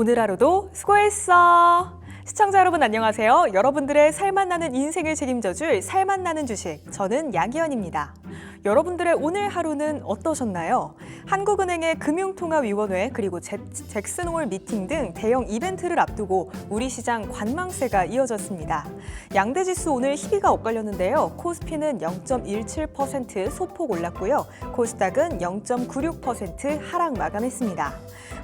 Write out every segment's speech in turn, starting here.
오늘 하루도 수고했어. 시청자 여러분 안녕하세요. 여러분들의 살맛나는 인생을 책임져줄 살맛나는 주식, 저는 양희연입니다. 여러분들의 오늘 하루는 어떠셨나요? 한국은행의 금융통화위원회 그리고 잭슨홀 미팅 등 대형 이벤트를 앞두고 우리 시장 관망세가 이어졌습니다. 양대지수 오늘 희비가 엇갈렸는데요. 코스피는 0.17% 소폭 올랐고요. 코스닥은 0.96% 하락 마감했습니다.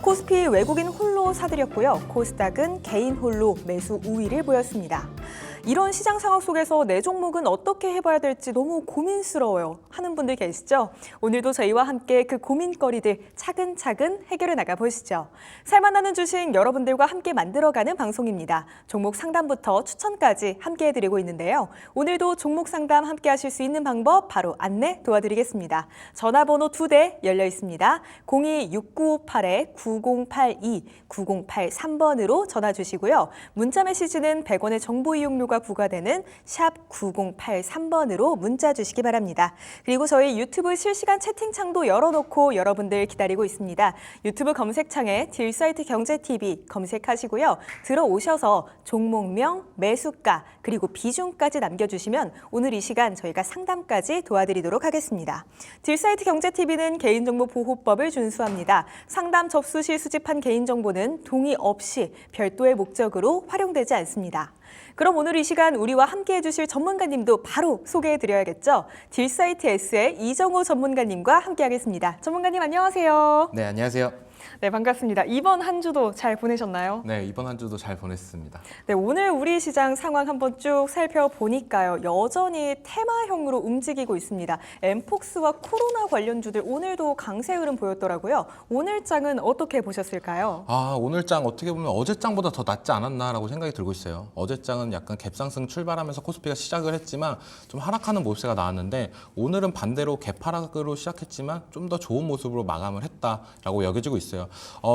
코스피 외국인 홀로 사들였고요. 코스닥은 개인 홀로 매수 우위를 보였습니다. 이런 시장 상황 속에서 내 종목은 어떻게 해봐야 될지 너무 고민스러워요 하는 분들 계시죠? 오늘도 저희와 함께 그 고민거리들 차근차근 해결해 나가보시죠. 살만나는 주식 여러분들과 함께 만들어가는 방송입니다. 종목 상담부터 추천까지 함께 해드리고 있는데요. 오늘도 종목 상담 함께 하실 수 있는 방법 바로 안내 도와드리겠습니다. 전화번호 2대 열려 있습니다. 02-6958-9082, 9083번으로 전화 주시고요. 문자 메시지는 100원의 정보 이용료가 부과되는 샵 9083번으로 문자 주시기 바랍니다. 그리고 저희 유튜브 실시간 채팅창도 열어놓고 여러분들 기다리고 있습니다. 유튜브 검색창에 딜사이트 경제TV 검색하시고요. 들어오셔서 종목명, 매수가, 그리고 비중까지 남겨주시면 오늘 이 시간 저희가 상담까지 도와드리도록 하겠습니다. 딜사이트 경제TV는 개인정보보호법을 준수합니다. 상담 접수 시 수집한 개인정보는 동의 없이 별도의 목적으로 활용되지 않습니다. 그럼 오늘 이 시간 우리와 함께 해주실 전문가님도 바로 소개해드려야겠죠. 딜사이트 S의 이정호 전문가님과 함께하겠습니다. 전문가님 안녕하세요. 네, 안녕하세요. 네, 반갑습니다. 이번 한 주도 잘 보내셨나요? 네, 이번 한 주도 잘 보냈습니다. 네, 오늘 우리 시장 상황 한번 쭉 살펴보니까요. 여전히 테마형으로 움직이고 있습니다. 엠폭스와 코로나 관련주들 오늘도 강세 흐름 보였더라고요. 오늘 장은 어떻게 보셨을까요? 오늘 장 어떻게 보면 어제 장보다 더 낫지 않았나라고 생각이 들고 있어요. 어제 장은 약간 갭상승 출발하면서 코스피가 시작을 했지만 좀 하락하는 모습세가 나왔는데 오늘은 반대로 갭하락으로 시작했지만 좀 더 좋은 모습으로 마감을 했다라고 여겨지고 있어요.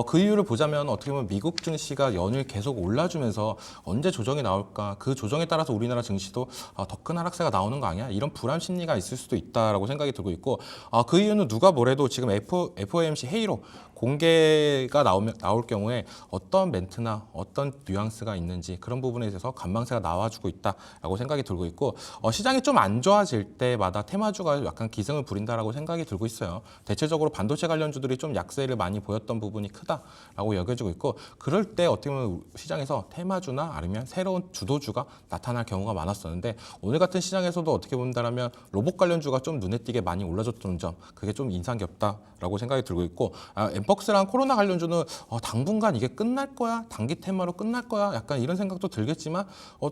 그 이유를 보자면 어떻게 보면 미국 증시가 연일 계속 올라주면서 언제 조정이 나올까, 그 조정에 따라서 우리나라 증시도 더 큰 하락세가 나오는 거 아니야? 이런 불안 심리가 있을 수도 있다라고 생각이 들고 있고, 그 이유는 누가 뭐래도 지금 FOMC 회의로 공개가 나올 경우에 어떤 멘트나 어떤 뉘앙스가 있는지 그런 부분에 대해서 관망세가 나와주고 있다라고 생각이 들고 있고, 시장이 좀 안 좋아질 때마다 테마주가 약간 기승을 부린다라고 생각이 들고 있어요. 대체적으로 반도체 관련주들이 좀 약세를 많이 보였던 부분이 크다라고 여겨지고 있고, 그럴 때 어떻게 보면 시장에서 테마주나 아니면 새로운 주도주가 나타날 경우가 많았었는데, 오늘 같은 시장에서도 어떻게 본다면 로봇 관련주가 좀 눈에 띄게 많이 올라줬던 점, 그게 좀 인상 깊다라고 생각이 들고 있고, 엠폭스랑 코로나 관련주는 당분간 이게 끝날 거야, 단기 테마로 끝날 거야, 약간 이런 생각도 들겠지만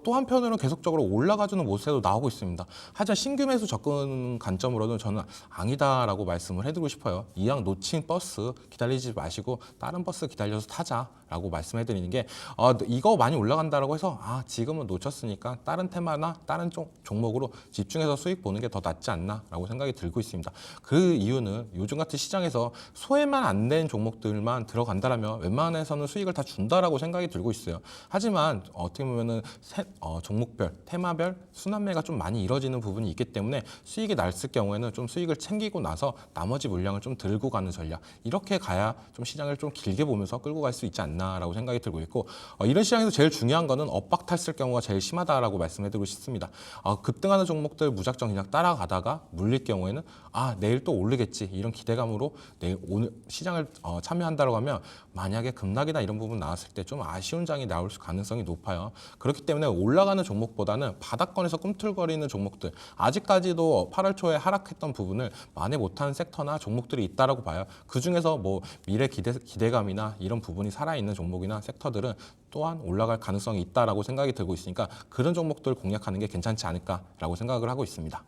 또 한편으로는 계속적으로 올라가주는 모습도 나오고 있습니다. 하지만 신규 매수 접근 관점으로는 저는 아니다라고 말씀을 해드리고 싶어요. 이왕 놓친 버스 기다리지 마시고 다른 버스 기다려서 타자라고 말씀해드리는 게, 이거 많이 올라간다라고 해서 지금은 놓쳤으니까 다른 테마나 다른 종목으로 집중해서 수익 보는 게 더 낫지 않나라고 생각이 들고 있습니다. 그 이유는 요즘 같은 시장에서 소외만 안 된 종목들만 들어간다라면 웬만해서는 수익을 다 준다라고 생각이 들고 있어요. 하지만 어떻게 보면은 종목별, 테마별 순환매가 좀 많이 이뤄지는 부분이 있기 때문에 수익이 났을 경우에는 좀 수익을 챙기고 나서 나머지 물량을 좀 들고 가는 전략, 이렇게 가야 좀 시장을 좀 길게 보면서 끌고 갈 수 있지 않나라고 생각이 들고 있고, 이런 시장에서 제일 중요한 거는 엇박 탔을 경우가 제일 심하다라고 말씀해드리고 싶습니다. 급등하는 종목들 무작정 그냥 따라가다가 물릴 경우에는 내일 또 오르겠지 이런 기대감으로 오늘 시장을 참여한다고 하면 만약에 급락이나 이런 부분 나왔을 때 좀 아쉬운 장이 나올 가능성이 높아요. 그렇기 때문에 올라가는 종목보다는 바닥권에서 꿈틀거리는 종목들, 아직까지도 8월 초에 하락했던 부분을 만회 못하는 섹터나 종목들이 있다라고 봐요. 그 중에서 뭐 미래 기대감이나 이런 부분이 살아있는 종목이나 섹터들은 또한 올라갈 가능성이 있다라고 생각이 들고 있으니까 그런 종목들 공략하는 게 괜찮지 않을까라고 생각을 하고 있습니다.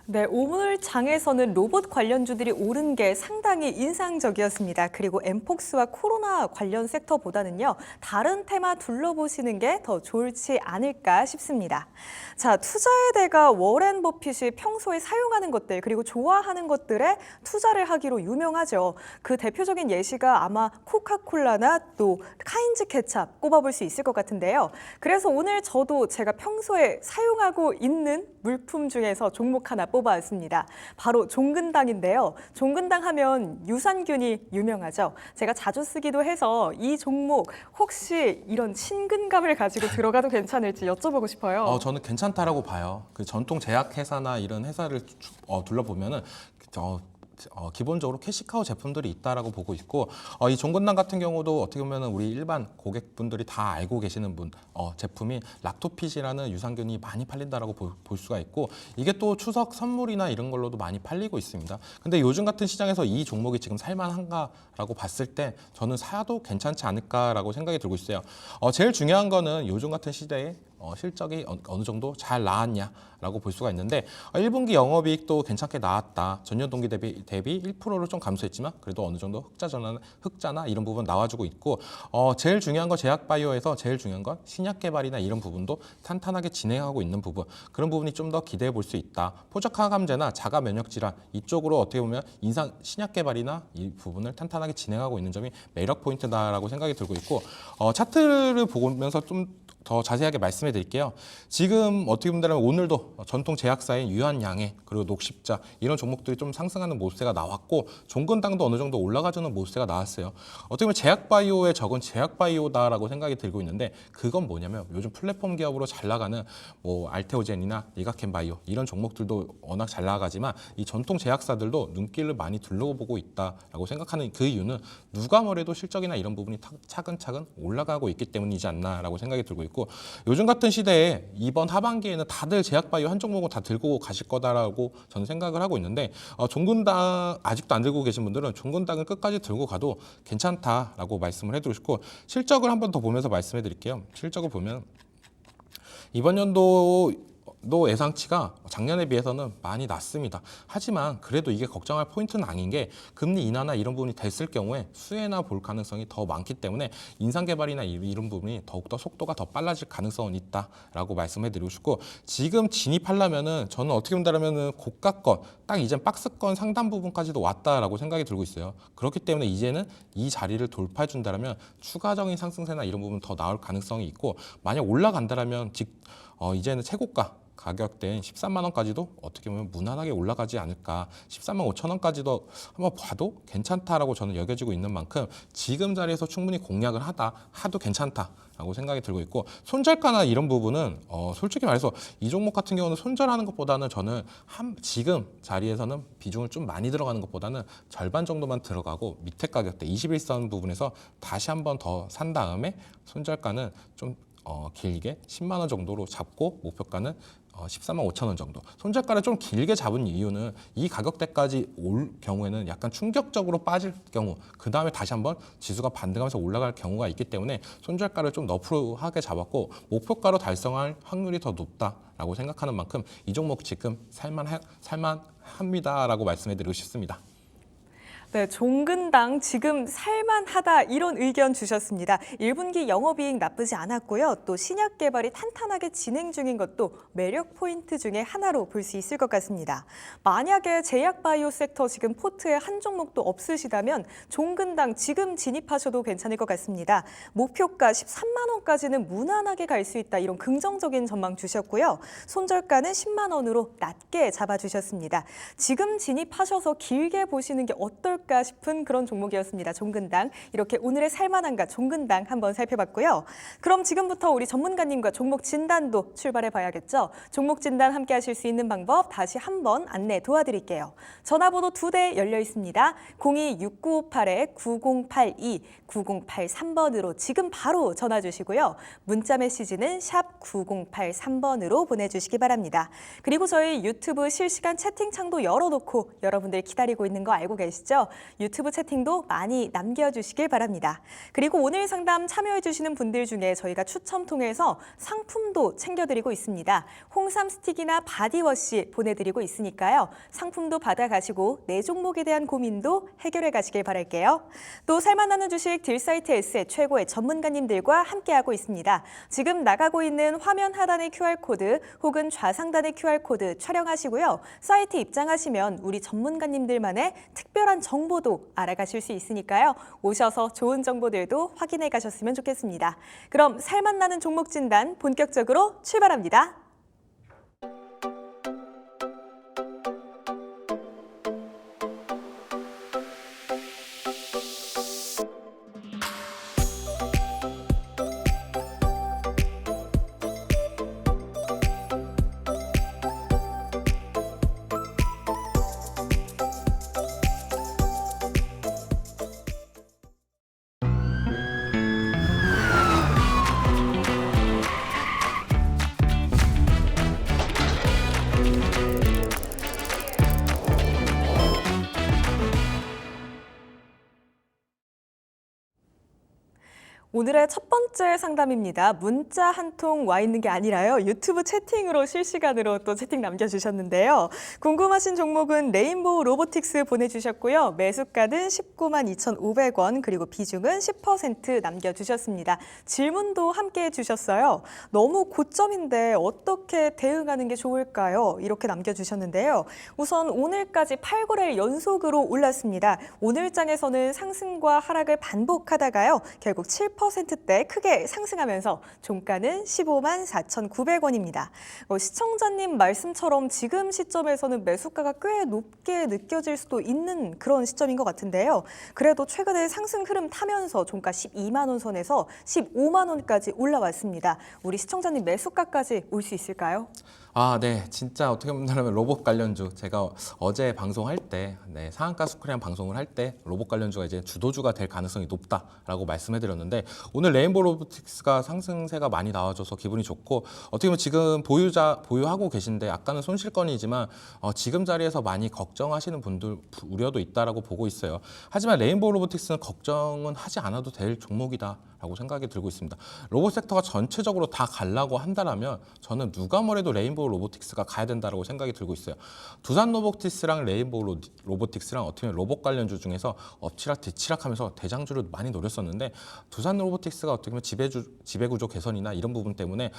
네, 오늘 장에서는 로봇 관련주들이 오른 게 상당히 인상적이었습니다. 그리고 엠폭스와 코로나 관련 섹터보다는요, 다른 테마 둘러보시는 게 더 좋지 않을까 싶습니다. 자, 투자의 대가 워렌 버핏이 평소에 사용하는 것들 그리고 좋아하는 것들에 투자를 하기로 유명하죠. 그 대표적인 예시가 아마 코카콜라나 또 카인즈 케찹 꼽아볼 수 있을 것 같은데요. 그래서 오늘 저도 제가 평소에 사용하고 있는 물품 중에서 종목 하나 뽑아왔습니다. 바로 종근당인데요. 종근당 하면 유산균이 유명하죠. 제가 자주 쓰기도 해서 이 종목 혹시 이런 친근감을 가지고 들어가도 괜찮을지 여쭤보고 싶어요. 저는 괜찮다라고 봐요. 그 전통 제약 회사나 이런 회사를 둘러보면은 기본적으로 캐시카우 제품들이 있다라고 보고 있고 이 종근당 같은 경우도 어떻게 보면 우리 일반 고객분들이 다 알고 계시는 제품이 락토핏이라는 유산균이 많이 팔린다라고 볼 수가 있고 이게 또 추석 선물이나 이런 걸로도 많이 팔리고 있습니다. 근데 요즘 같은 시장에서 이 종목이 지금 살만한가라고 봤을 때 저는 사도 괜찮지 않을까라고 생각이 들고 있어요. 제일 중요한 거는 요즘 같은 시대에 실적이 어느 정도 잘 나왔냐라고 볼 수가 있는데 1분기 영업이익도 괜찮게 나왔다. 전년 동기 대비 1%로 좀 감소했지만 그래도 어느 정도 흑자나 이런 부분 나와주고 있고 제일 중요한 건 제약바이오에서 제일 중요한 건 신약 개발이나 이런 부분도 탄탄하게 진행하고 있는 부분 그런 부분이 좀 더 기대해 볼 수 있다. 포착항암제나 자가 면역 질환 이쪽으로 어떻게 보면 신약 개발이나 이 부분을 탄탄하게 진행하고 있는 점이 매력 포인트다라고 생각이 들고 있고 차트를 보면서 좀 더 자세하게 말씀해 드릴게요. 지금 어떻게 본다면 오늘도 전통 제약사인 유한양해 그리고 녹십자 이런 종목들이 좀 상승하는 모습세가 나왔고 종근당도 어느 정도 올라가주는 모습세가 나왔어요. 어떻게 보면 제약바이오의 적은 제약바이오다라고 생각이 들고 있는데 그건 뭐냐면 요즘 플랫폼 기업으로 잘 나가는 알테오젠이나 리가켄바이오 이런 종목들도 워낙 잘 나가지만 이 전통 제약사들도 눈길을 많이 둘러보고 있다라고 생각하는 그 이유는 누가 뭐래도 실적이나 이런 부분이 차근차근 올라가고 있기 때문이지 않나라고 생각이 들고 있고 요즘 같은 시대에 이번 하반기에는 다들 제약바이오 한 종목은 다 들고 가실 거다라고 저는 생각을 하고 있는데 종근당 아직도 안 들고 계신 분들은 종근당을 끝까지 들고 가도 괜찮다라고 말씀을 해드리고 싶고 실적을 한 번 더 보면서 말씀해 드릴게요. 실적을 보면 이번 연도 예상치가 작년에 비해서는 많이 낮습니다. 하지만 그래도 이게 걱정할 포인트는 아닌 게 금리 인하나 이런 부분이 됐을 경우에 수혜나 볼 가능성이 더 많기 때문에 인상개발이나 이런 부분이 더욱더 속도가 더 빨라질 가능성은 있다라고 말씀해드리고 싶고 지금 진입하려면은 저는 어떻게 본다면은 고가권 딱 이젠 박스권 상단 부분까지도 왔다라고 생각이 들고 있어요. 그렇기 때문에 이제는 이 자리를 돌파해 준다면 추가적인 상승세나 이런 부분 더 나올 가능성이 있고 만약 올라간다면 이제는 최고가 가격대인 13만 원까지도 어떻게 보면 무난하게 올라가지 않을까 13만 5천 원까지도 한번 봐도 괜찮다라고 저는 여겨지고 있는 만큼 지금 자리에서 충분히 공략을 하도 괜찮다라고 생각이 들고 있고 손절가나 이런 부분은 솔직히 말해서 이 종목 같은 경우는 손절하는 것보다는 저는 지금 자리에서는 비중을 좀 많이 들어가는 것보다는 절반 정도만 들어가고 밑에 가격대 21선 부분에서 다시 한번 더 산 다음에 손절가는 좀 길게 10만 원 정도로 잡고 목표가는 14만 5천 원 정도. 손절가를 좀 길게 잡은 이유는 이 가격대까지 올 경우에는 약간 충격적으로 빠질 경우 그 다음에 다시 한번 지수가 반등하면서 올라갈 경우가 있기 때문에 손절가를 좀 너프하게 잡았고 목표가로 달성할 확률이 더 높다라고 생각하는 만큼 이 종목 지금 살만합니다라고 말씀해드리고 싶습니다. 네, 종근당 지금 살만하다 이런 의견 주셨습니다. 1분기 영업이익 나쁘지 않았고요. 또 신약 개발이 탄탄하게 진행 중인 것도 매력 포인트 중에 하나로 볼 수 있을 것 같습니다. 만약에 제약바이오 섹터 지금 포트에 한 종목도 없으시다면 종근당 지금 진입하셔도 괜찮을 것 같습니다. 목표가 13만 원까지는 무난하게 갈 수 있다 이런 긍정적인 전망 주셨고요. 손절가는 10만 원으로 낮게 잡아주셨습니다. 지금 진입하셔서 길게 보시는 게 어떨까 싶은 그런 종목이었습니다. 종근당. 이렇게 오늘의 살만한가 종근당 한번 살펴봤고요. 그럼 지금부터 우리 전문가님과 종목 진단도 출발해 봐야겠죠. 종목 진단 함께 하실 수 있는 방법 다시 한번 안내 도와드릴게요. 전화번호 2대 열려 있습니다. 02-6958-9082, 9083번으로 지금 바로 전화 주시고요. 문자 메시지는 샵 9083번으로 보내주시기 바랍니다. 그리고 저희 유튜브 실시간 채팅창도 열어놓고 여러분들 기다리고 있는 거 알고 계시죠? 유튜브 채팅도 많이 남겨주시길 바랍니다. 그리고 오늘 상담 참여해주시는 분들 중에 저희가 추첨 통해서 상품도 챙겨드리고 있습니다. 홍삼 스틱이나 바디워시 보내드리고 있으니까요. 상품도 받아가시고 내 종목에 대한 고민도 해결해 가시길 바랄게요. 또 살만나는 주식 딜사이트 S의 최고의 전문가님들과 함께하고 있습니다. 지금 나가고 있는 화면 하단의 QR코드 혹은 좌상단의 QR코드 촬영하시고요. 사이트 입장하시면 우리 전문가님들만의 특별한 정보도 알아가실 수 있으니까요. 오셔서 좋은 정보들도 확인해 가셨으면 좋겠습니다. 그럼 살맛나는 종목 진단 본격적으로 출발합니다. 오늘의 첫 번째 상담입니다. 문자 한 통 와 있는 게 아니라요. 유튜브 채팅으로 실시간으로 또 채팅 남겨주셨는데요. 궁금하신 종목은 레인보우 로보틱스 보내주셨고요. 매수가는 19만 2,500원 그리고 비중은 10% 남겨주셨습니다. 질문도 함께 해주셨어요. 너무 고점인데 어떻게 대응하는 게 좋을까요? 이렇게 남겨주셨는데요. 우선 오늘까지 8거래일 연속으로 올랐습니다. 오늘 장에서는 상승과 하락을 반복하다가요. 결국 7%대 크게 상승하면서 종가는 15만 4,900원입니다. 시청자님 말씀처럼 지금 시점에서는 매수가가 꽤 높게 느껴질 수도 있는 그런 시점인 것 같은데요. 그래도 최근에 상승 흐름 타면서 종가 12만 원 선에서 15만 원까지 올라왔습니다. 우리 시청자님 매수가까지 올 수 있을까요? 네. 진짜 어떻게 본다면 로봇 관련주 제가 어제 방송할 때 상한가 스크램 방송을 할 때 로봇 관련주가 이제 주도주가 될 가능성이 높다라고 말씀해 드렸는데 오늘 레인보우 로보틱스가 상승세가 많이 나와줘서 기분이 좋고 어떻게 보면 지금 보유하고 계신데 약간은 손실권이지만 지금 자리에서 많이 걱정하시는 분들 우려도 있다라고 보고 있어요. 하지만 레인보우 로보틱스는 걱정은 하지 않아도 될 종목이다라고 생각이 들고 있습니다. 로봇 섹터가 전체적으로 다 가려고 한다라면 저는 누가 뭐래도 레인보우 로보틱스가 가야 된다라고 생각이 들고 있어요. 두산 로보틱스랑 레인보우 로보틱스랑 어떻게 보면 로봇 관련주 중에서 엎치락 뒤치락하면서 대장주를 많이 노렸었는데 두산 로보틱스가 어떻게 보면 지배구조 개선이나 이런 부분 때문에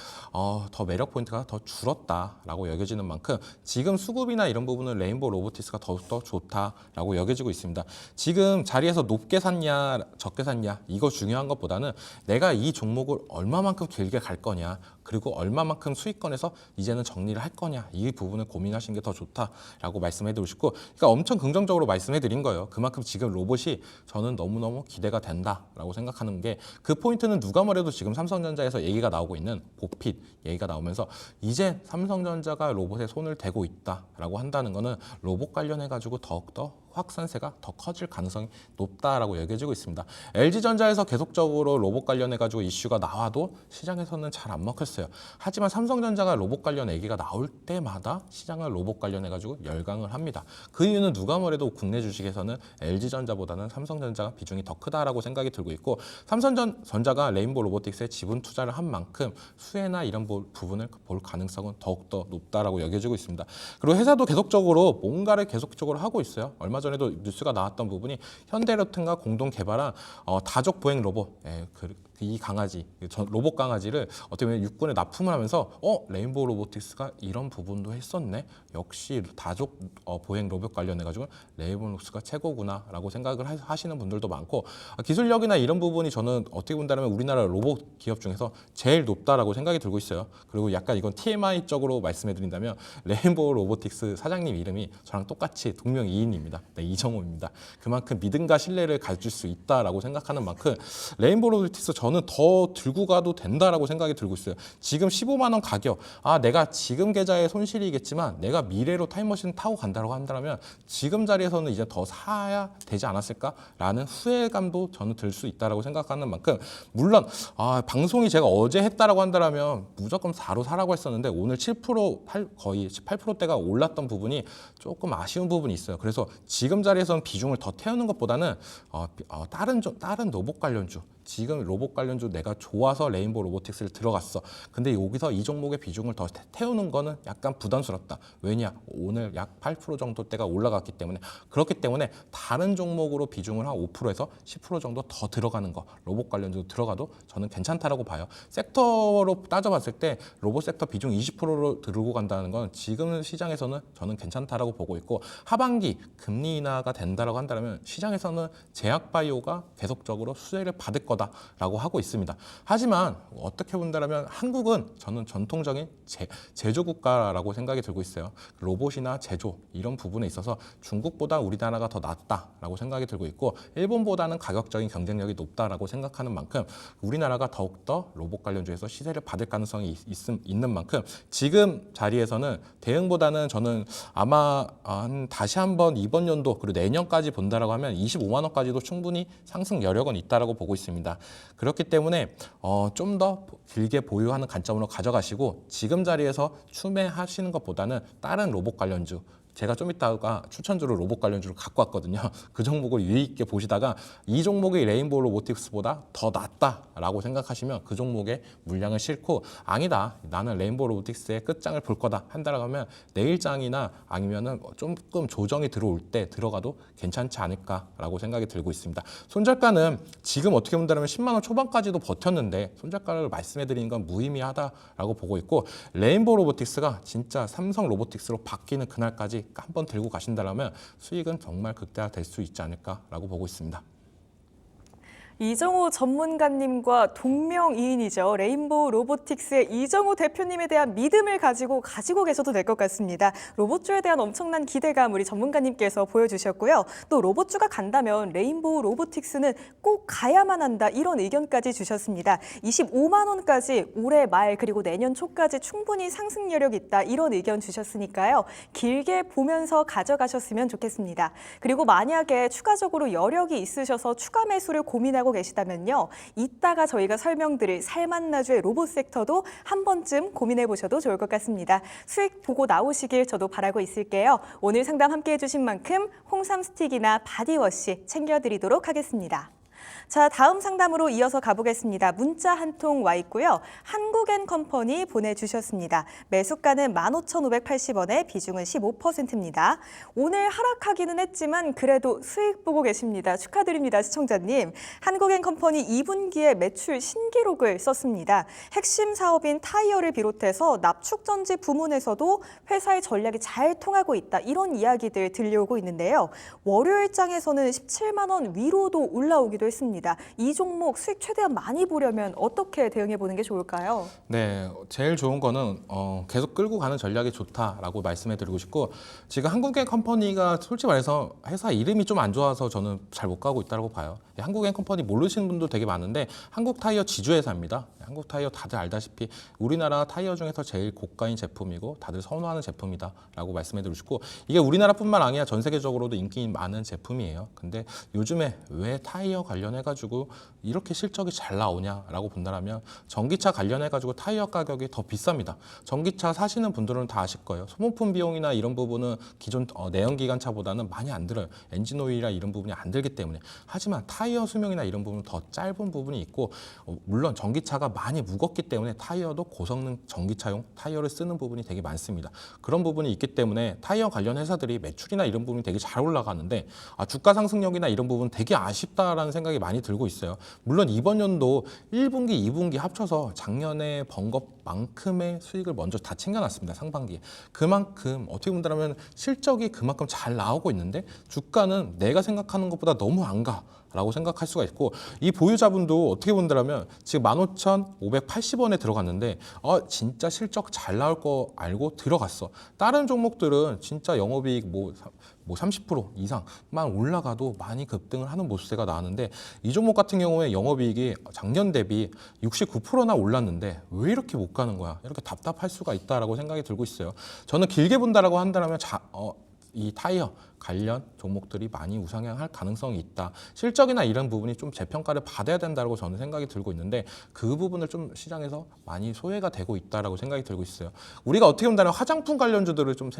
더 매력 포인트가 더 줄었다라고 여겨지는 만큼 지금 수급이나 이런 부분은 레인보우 로보틱스가 더욱더 좋다라고 여겨지고 있습니다. 지금 자리에서 높게 샀냐 적게 샀냐 이거 중요한 것보다는 내가 이 종목을 얼마만큼 길게 갈 거냐 그리고 얼마만큼 수익권에서 이제는 정리를 할 거냐 이 부분을 고민하시는 게 더 좋다라고 말씀해드리고 싶고 그러니까 엄청 긍정적으로 말씀해드린 거예요. 그만큼 지금 로봇이 저는 너무너무 기대가 된다라고 생각하는 게 그 포인트는 누가 뭐래도 지금 삼성전자에서 얘기가 나오고 있는 보핏 얘기가 나오면서 이제 삼성전자가 로봇에 손을 대고 있다라고 한다는 거는 로봇 관련해가지고 더욱더 확산세가 더 커질 가능성이 높다라고 여겨지고 있습니다. LG전자에서 계속적으로 로봇 관련해가지고 이슈가 나와도 시장에서는 잘 안 먹혔어요. 하지만 삼성전자가 로봇 관련 얘기가 나올 때마다 시장을 로봇 관련해가지고 열광을 합니다. 그 이유는 누가 뭐래도 국내 주식에서는 LG전자보다는 삼성전자가 비중이 더 크다라고 생각이 들고 있고 삼성전자가 레인보우 로보틱스에 지분 투자를 한 만큼 수혜나 이런 부분을 볼 가능성은 더욱더 높다라고 여겨지고 있습니다. 그리고 회사도 계속적으로 뭔가를 계속적으로 하고 있어요. 얼마 전에도 뉴스가 나왔던 부분이 현대로템과 공동 개발한 다족 보행 로봇, 이 강아지, 로봇 강아지를 어떻게 보면 육군에 납품을 하면서 레인보우 로보틱스가 이런 부분도 했었네. 역시 다족 보행 로봇 관련해가지고 레인보우 로보틱스가 최고구나라고 생각을 하시는 분들도 많고 기술력이나 이런 부분이 저는 어떻게 본다면 우리나라 로봇 기업 중에서 제일 높다라고 생각이 들고 있어요. 그리고 약간 이건 TMI적으로 말씀해드린다면 레인보우 로보틱스 사장님 이름이 저랑 똑같이 동명이인입니다. 네, 이정호입니다. 그만큼 믿음과 신뢰를 가질 수 있다라고 생각하는 만큼 레인보우 로보틱스 저는 더 들고 가도 된다라고 생각이 들고 있어요. 지금 15만 원 가격, 내가 지금 계좌에 손실이겠지만 내가 미래로 타임머신 타고 간다고 한다면 지금 자리에서는 이제 더 사야 되지 않았을까라는 후회감도 저는 들 수 있다라고 생각하는 만큼 물론 방송이 제가 어제 했다라고 한다면 무조건 4로 사라고 했었는데 오늘 7% 거의 18%대가 올랐던 부분이 조금 아쉬운 부분이 있어요. 그래서 지금 자리에서는 비중을 더 태우는 것보다는 다른 로봇 관련주 지금 로봇 관련주 내가 좋아서 레인보우 로보틱스를 들어갔어. 근데 여기서 이 종목의 비중을 더 태우는 거는 약간 부담스럽다. 왜냐? 오늘 약 8% 정도대가 올라갔기 때문에 그렇기 때문에 다른 종목으로 비중을 한 5%에서 10% 정도 더 들어가는 거 로봇 관련주 들어가도 저는 괜찮다라고 봐요. 섹터로 따져봤을 때 로봇 섹터 비중 20%로 들고 간다는 건 지금 시장에서는 저는 괜찮다라고 보고 있고 하반기 금리 인하가 된다라고 한다면 시장에서는 제약바이오가 계속적으로 수혜를 받을 거다라고 하고 있습니다. 하지만 어떻게 본다면 한국은 저는 전통적인 제조 국가라고 생각이 들고 있어요. 로봇이나 제조 이런 부분에 있어서 중국보다 우리나라가 더 낫다라고 생각이 들고 있고 일본보다는 가격적인 경쟁력이 높다라고 생각하는 만큼 우리나라가 더욱더 로봇 관련주에서 시세를 받을 가능성이 있는 만큼 지금 자리에서는 대응보다는 저는 아마 다시 한번 이번 연도 그리고 내년까지 본다라고 하면 25만 원까지도 충분히 상승 여력은 있다라고 보고 있습니다. 그렇기 때문에 좀 더 길게 보유하는 관점으로 가져가시고 지금 자리에서 추매하시는 것보다는 다른 로봇 관련주 제가 좀 이따가 추천주로 로봇 관련주를 갖고 왔거든요. 그 종목을 유의 있게 보시다가 이 종목이 레인보우 로보틱스보다 더 낫다라고 생각하시면 그 종목에 물량을 싣고 아니다, 나는 레인보우 로보틱스의 끝장을 볼 거다 한다라고 하면 내일장이나 아니면은 조금 조정이 들어올 때 들어가도 괜찮지 않을까라고 생각이 들고 있습니다. 손절가는 지금 어떻게 본다면 10만 원 초반까지도 버텼는데 손절가를 말씀해드리는 건 무의미하다라고 보고 있고, 레인보우 로보틱스가 진짜 삼성 로보틱스로 바뀌는 그날까지 한번 들고 가신다면 수익은 정말 극대화될 수 있지 않을까라고 보고 있습니다. 이정호 전문가님과 동명이인이죠. 레인보우 로보틱스의 이정호 대표님에 대한 믿음을 가지고 계셔도 될 것 같습니다. 로봇주에 대한 엄청난 기대감 우리 전문가님께서 보여주셨고요. 또 로봇주가 간다면 레인보우 로보틱스는 꼭 가야만 한다, 이런 의견까지 주셨습니다. 25만 원까지 올해 말 그리고 내년 초까지 충분히 상승 여력이 있다, 이런 의견 주셨으니까요. 길게 보면서 가져가셨으면 좋겠습니다. 그리고 만약에 추가적으로 여력이 있으셔서 추가 매수를 고민하고 계시다면요, 이따가 저희가 설명드릴 살만나주의 로봇 섹터도 한 번쯤 고민해 보셔도 좋을 것 같습니다. 수익 보고 나오시길 저도 바라고 있을게요. 오늘 상담 함께 해주신 만큼 홍삼 스틱이나 바디워시 챙겨드리도록 하겠습니다. 자, 다음 상담으로 이어서 가보겠습니다. 문자 한 통 와 있고요. 한국앤컴퍼니 보내주셨습니다. 매수가는 15,580원에 비중은 15%입니다. 오늘 하락하기는 했지만 그래도 수익 보고 계십니다. 축하드립니다, 시청자님. 한국앤컴퍼니 2분기에 매출 신기록을 썼습니다. 핵심 사업인 타이어를 비롯해서 납축전지 부문에서도 회사의 전략이 잘 통하고 있다, 이런 이야기들 들려오고 있는데요. 월요일장에서는 17만 원 위로도 올라오기도 했습니다. 이 종목 수익 최대한 많이 보려면 어떻게 대응해 보는 게 좋을까요? 네, 제일 좋은 거는 계속 끌고 가는 전략이 좋다라고 말씀해 드리고 싶고, 지금 한국앤컴퍼니가 솔직히 말해서 회사 이름이 좀 안 좋아서 저는 잘 못 가고 있다고 봐요. 한국앤컴퍼니 모르시는 분도 되게 많은데 한국 타이어 지주회사입니다. 한국 타이어 다들 알다시피 우리나라 타이어 중에서 제일 고가인 제품이고 다들 선호하는 제품이다라고 말씀해 드리고 싶고, 이게 우리나라뿐만 아니라 전 세계적으로도 인기 많은 제품이에요. 근데 요즘에 왜 타이어 관련해가지고 이렇게 실적이 잘 나오냐라고 본다면 전기차 관련해가지고 타이어 가격이 더 비쌉니다. 전기차 사시는 분들은 다 아실 거예요. 소모품 비용이나 이런 부분은 기존 내연기관차보다는 많이 안 들어요. 엔진 오일이나 이런 부분이 안 들기 때문에. 하지만 타이어 수명이나 이런 부분은 더 짧은 부분이 있고, 물론 전기차가 많이 무겁기 때문에 타이어도 고성능 전기차용 타이어를 쓰는 부분이 되게 많습니다. 그런 부분이 있기 때문에 타이어 관련 회사들이 매출이나 이런 부분이 되게 잘 올라가는데 주가 상승력이나 이런 부분 되게 아쉽다라는 생각이 많이 들고 있어요. 물론 이번 연도 1분기, 2분기 합쳐서 작년에 번 것만큼의 수익을 먼저 다 챙겨놨습니다. 상반기에. 그만큼 어떻게 본다면 실적이 그만큼 잘 나오고 있는데 주가는 내가 생각하는 것보다 너무 안 가. 라고 생각할 수가 있고, 이 보유자분도 어떻게 본다면 지금 15,580원에 들어갔는데 진짜 실적 잘 나올 거 알고 들어갔어. 다른 종목들은 진짜 영업이익 뭐 30% 이상만 올라가도 많이 급등을 하는 모습세가 나왔는데, 이 종목 같은 경우에 영업이익이 작년 대비 69%나 올랐는데 왜 이렇게 못 가는 거야? 이렇게 답답할 수가 있다라고 생각이 들고 있어요. 저는 길게 본다라고 한다면 이 타이어 관련 종목들이 많이 우상향할 가능성이 있다. 실적이나 이런 부분이 좀 재평가를 받아야 된다고 저는 생각이 들고 있는데, 그 부분을 좀 시장에서 많이 소외가 되고 있다라고 생각이 들고 있어요. 우리가 어떻게 본다면 화장품 관련주들을 좀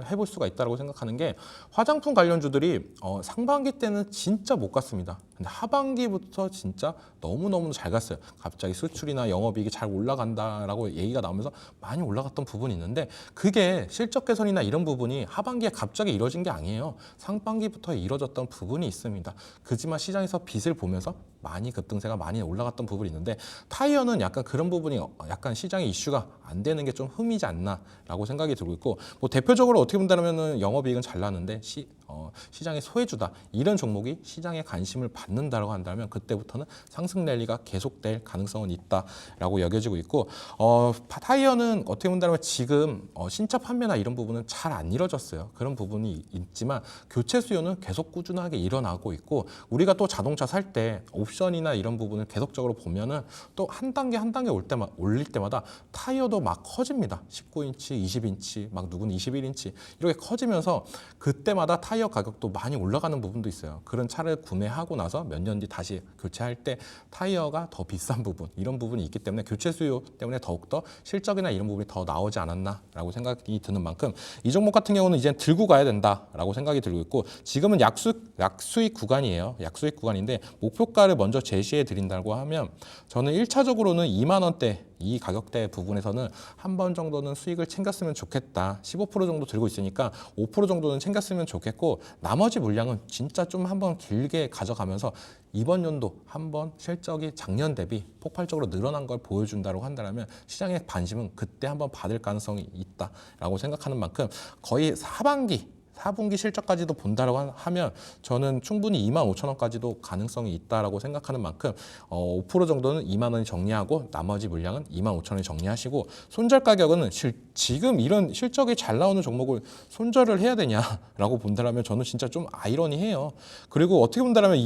해볼 수가 있다라고 생각하는 게, 화장품 관련주들이 상반기 때는 진짜 못 갔습니다. 근데 하반기부터 진짜 너무너무 잘 갔어요. 갑자기 수출이나 영업이익이 잘 올라간다라고 얘기가 나오면서 많이 올라갔던 부분이 있는데, 그게 실적 개선이나 이런 부분이 하반기에 갑자기 이루어진 게 아니에요. 상반기부터 이루어졌던 부분이 있습니다. 그지만 시장에서 빚을 보면서 많이 급등세가 많이 올라갔던 부분이 있는데, 타이어는 약간 그런 부분이 약간 시장의 이슈가 안 되는 게 좀 흠이지 않나라고 생각이 들고 있고, 뭐 대표적으로 어떻게 본다면은 영업이익은 잘 나는데 시장의 소외주다, 이런 종목이 시장에 관심을 받는다고 한다면 그때부터는 상승 랠리가 계속될 가능성은 있다라고 여겨지고 있고, 타이어는 어떻게 본다면 지금 신차 판매나 이런 부분은 잘 안 이루어졌어요. 그런 부분이 있지만 교체 수요는 계속 꾸준하게 일어나고 있고, 우리가 또 자동차 살 때 옵션 옵션이나 이런 부분을 계속적으로 보면은 또 한 단계 한 단계 올릴 때마다 타이어도 막 커집니다. 19인치, 20인치, 막 누구는 21인치 이렇게 커지면서 그때마다 타이어 가격도 많이 올라가는 부분도 있어요. 그런 차를 구매하고 나서 몇 년 뒤 다시 교체할 때 타이어가 더 비싼 부분, 이런 부분이 있기 때문에 교체 수요 때문에 더욱더 실적이나 이런 부분이 더 나오지 않았나라고 생각이 드는 만큼 이 종목 같은 경우는 이제 들고 가야 된다라고 생각이 들고 있고, 지금은 약수익 구간이에요. 약수익 구간인데 목표가를 먼저 제시해 드린다고 하면 저는 1차적으로는 2만 원대 이 가격대 부분에서는 한 번 정도는 수익을 챙겼으면 좋겠다. 15% 정도 들고 있으니까 5% 정도는 챙겼으면 좋겠고, 나머지 물량은 진짜 좀 한번 길게 가져가면서 이번 연도 한번 실적이 작년 대비 폭발적으로 늘어난 걸 보여준다고 한다면 시장의 관심은 그때 한번 받을 가능성이 있다라고 생각하는 만큼 거의 4분기 실적까지도 본다라고 하면 저는 충분히 25,000원까지도 가능성이 있다라고 생각하는 만큼 5% 정도는 2만 원이 정리하고 나머지 물량은 25,000원이 정리하시고, 손절 가격은 지금 이런 실적이 잘 나오는 종목을 손절을 해야 되냐라고 본다면 저는 진짜 좀 아이러니해요. 그리고 어떻게 본다면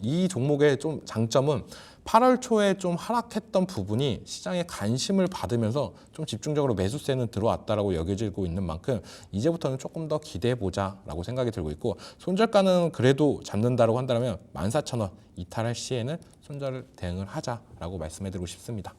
이 종목의 좀 장점은 8월 초에 좀 하락했던 부분이 시장의 관심을 받으면서 좀 집중적으로 매수세는 들어왔다라고 여겨지고 있는 만큼 이제부터는 조금 더 기대해 보자라고 생각이 들고 있고, 손절가는 그래도 잡는다라고 한다면 14,000원 이탈할 시에는 손절을 대응을 하자라고 말씀해드리고 싶습니다.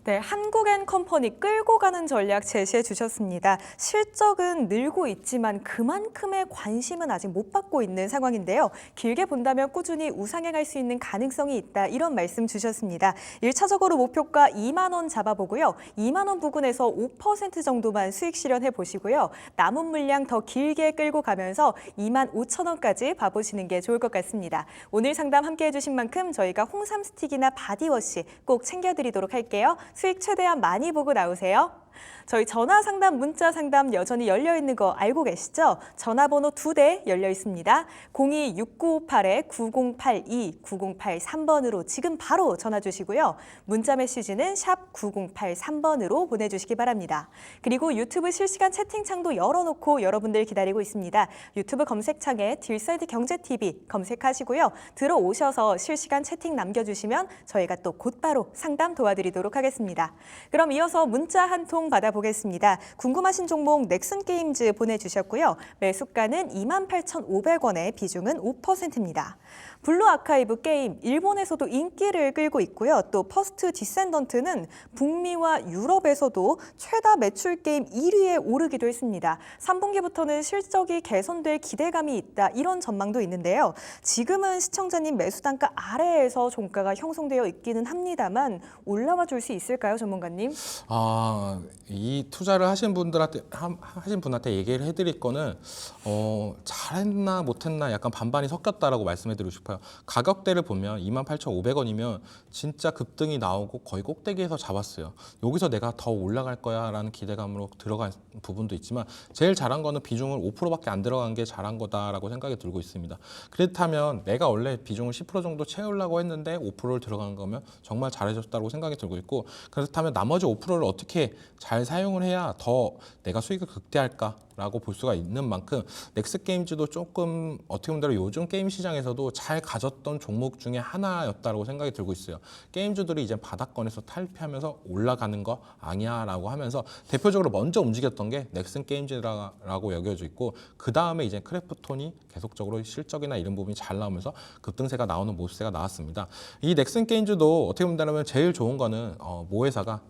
네, 한국앤컴퍼니 끌고 가는 전략 제시해 주셨습니다. 실적은 늘고 있지만 그만큼의 관심은 아직 못 받고 있는 상황인데요. 길게 본다면 꾸준히 우상향할 수 있는 가능성이 있다, 이런 말씀 주셨습니다. 1차적으로 목표가 2만 원 잡아보고요. 2만 원 부근에서 5% 정도만 수익 실현해 보시고요. 남은 물량 더 길게 끌고 가면서 2만 5천 원까지 봐보시는 게 좋을 것 같습니다. 오늘 상담 함께해 주신 만큼 저희가 홍삼 스틱이나 바디워시 꼭 챙겨드리도록 할게요. 수익 최대한 많이 보고 나오세요. 저희 전화 상담, 문자 상담 여전히 열려 있는 거 알고 계시죠? 전화번호 2대 열려 있습니다. 02-6958-9082, 9083번으로 지금 바로 전화 주시고요. 문자 메시지는 샵 9083번으로 보내주시기 바랍니다. 그리고 유튜브 실시간 채팅창도 열어놓고 여러분들 기다리고 있습니다. 유튜브 검색창에 딜사이드 경제TV 검색하시고요. 들어오셔서 실시간 채팅 남겨주시면 저희가 또 곧바로 상담 도와드리도록 하겠습니다. 그럼 이어서 문자 한 통 받아보겠습니다. 궁금하신 종목 넥슨게임즈 보내주셨고요. 매수가는 28,500원에 비중은 5%입니다. 블루 아카이브 게임, 일본에서도 인기를 끌고 있고요. 또 퍼스트 디센던트는 북미와 유럽에서도 최다 매출 게임 1위에 오르기도 했습니다. 3분기부터는 실적이 개선될 기대감이 있다, 이런 전망도 있는데요. 지금은 시청자님 매수 단가 아래에서 종가가 형성되어 있기는 합니다만 올라와 줄 수 있을까요, 전문가님? 이 투자를 하신 분한테 얘기를 해드릴 거는 잘했나 못했나 약간 반반이 섞였다라고 말씀해드리고 싶어요. 가격대를 보면 28,500원이면 진짜 급등이 나오고 거의 꼭대기에서 잡았어요. 여기서 내가 더 올라갈 거야라는 기대감으로 들어간 부분도 있지만 제일 잘한 거는 비중을 5%밖에 안 들어간 게 잘한 거다라고 생각이 들고 있습니다. 그렇다면 내가 원래 비중을 10% 정도 채우려고 했는데 5%를 들어간 거면 정말 잘해줬다고 생각이 들고 있고, 그렇다면 나머지 5%를 어떻게 잘 사용을 해야 더 내가 수익을 극대화할까라고 볼 수가 있는 만큼 넥스게임즈도 조금 어떻게 보면 요즘 게임 시장에서도 잘 가졌던 종목 중에 하나였다고 생각이 들고 있어요. 게임주들이 이제 바닥권에서 탈피하면서 올라가는 거 아니야라고 하면서 대표적으로 먼저 움직였던 게 넥슨게임즈라고 여겨져 있고, 그 다음에 이제 크래프톤이 계속적으로 실적이나 이런 부분이 잘 나오면서 급등세가 나오는 모습세가 나왔습니다. 이 넥슨게임즈도 어떻게 본다면 제일 좋은 거는 모회사가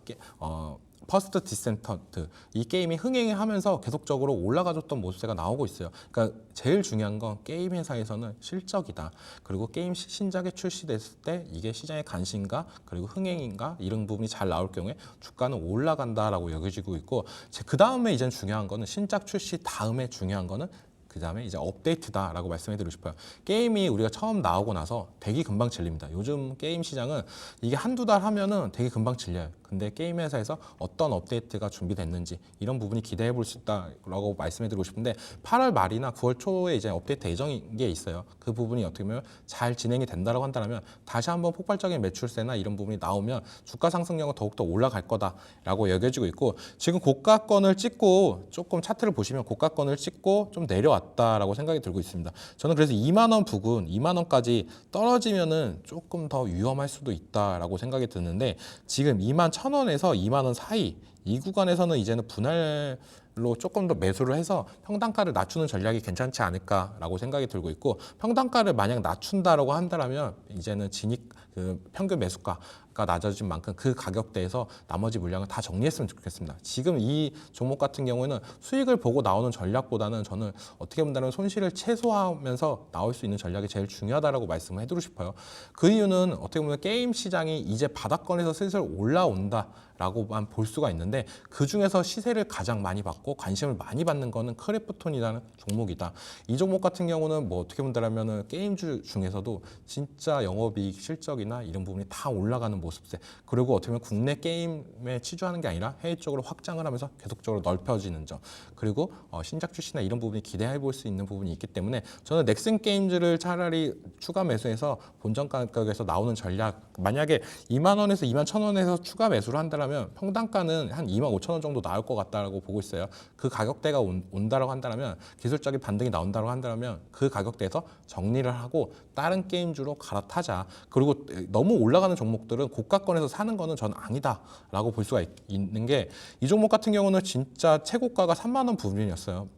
퍼스트 디센턴트 이 게임이 흥행하면서 계속적으로 올라가줬던 모습세가 나오고 있어요. 그러니까 제일 중요한 건 게임 회사에서는 실적이다. 그리고 게임 신작이 출시됐을 때 이게 시장의 관심과 그리고 흥행인가 이런 부분이 잘 나올 경우에 주가는 올라간다라고 여겨지고 있고, 그 다음에 이제 중요한 거는 신작 출시 다음에 중요한 거는 그 다음에 이제 업데이트다라고 말씀해드리고 싶어요. 게임이 우리가 처음 나오고 나서 되게 금방 질립니다. 요즘 게임 시장은 이게 한두 달 하면은 되게 금방 질려요. 근데 게임 회사에서 어떤 업데이트가 준비됐는지 이런 부분이 기대해 볼 수 있다라고 말씀해드리고 싶은데 8월 말이나 9월 초에 이제 업데이트 예정인 게 있어요. 그 부분이 어떻게 보면 잘 진행이 된다라고 한다면 다시 한번 폭발적인 매출세나 이런 부분이 나오면 주가 상승력은 더욱더 올라갈 거다라고 여겨지고 있고 지금 고가권을 찍고 조금 차트를 보시면 고가권을 찍고 좀 내려왔다라고 생각이 들고 있습니다. 저는 그래서 2만 원 부근, 2만 원까지 떨어지면은 조금 더 위험할 수도 있다라고 생각이 드는데 지금 2만 1,000원에서 2만 원 사이 이 구간에서는 이제는 분할로 조금 더 매수를 해서 평단가를 낮추는 전략이 괜찮지 않을까라고 생각이 들고 있고 평단가를 만약 낮춘다라고 한다면 이제는 진입 그 평균 매수가가 낮아진 만큼 그 가격대에서 나머지 물량을 다 정리했으면 좋겠습니다. 지금 이 종목 같은 경우에는 수익을 보고 나오는 전략보다는 저는 어떻게 본다면 손실을 최소화하면서 나올 수 있는 전략이 제일 중요하다라고 말씀을 해드리고 싶어요. 그 이유는 어떻게 보면 게임 시장이 이제 바닥권에서 슬슬 올라온다라고만 볼 수가 있는데 그 중에서 시세를 가장 많이 받고 관심을 많이 받는 거는 크래프톤이라는 종목이다. 이 종목 같은 경우는 뭐 어떻게 본다면 게임주 중에서도 진짜 영업이익 실적이나 이런 부분이 다 올라가는 모습세. 그리고 어떻게 보면 국내 게임에 치주하는 게 아니라 해외 쪽으로 확장을 하면서 계속적으로 넓혀지는 점. 그리고 신작 출시나 이런 부분이 기대해 볼 수 있는 부분이 있기 때문에 저는 넥슨 게임즈를 차라리 추가 매수해서 본전 가격에서 나오는 전략. 만약에 2만 원에서 2만 1,000원에서 추가 매수를 한다면 평단가는 한 2만 5천 원 정도 나올 것 같다라고 보고 있어요. 그 가격대가 온다라고 한다면 기술적인 반등이 나온다고 한다면 그 가격대에서 정리를 하고 다른 게임주로 갈아타자. 그리고 너무 올라가는 종목들은 고가권에서 사는 거는 저는 아니다라고 볼 수가 있는 게 이 종목 같은 경우는 진짜 최고가가 3만 원 부분이었어요.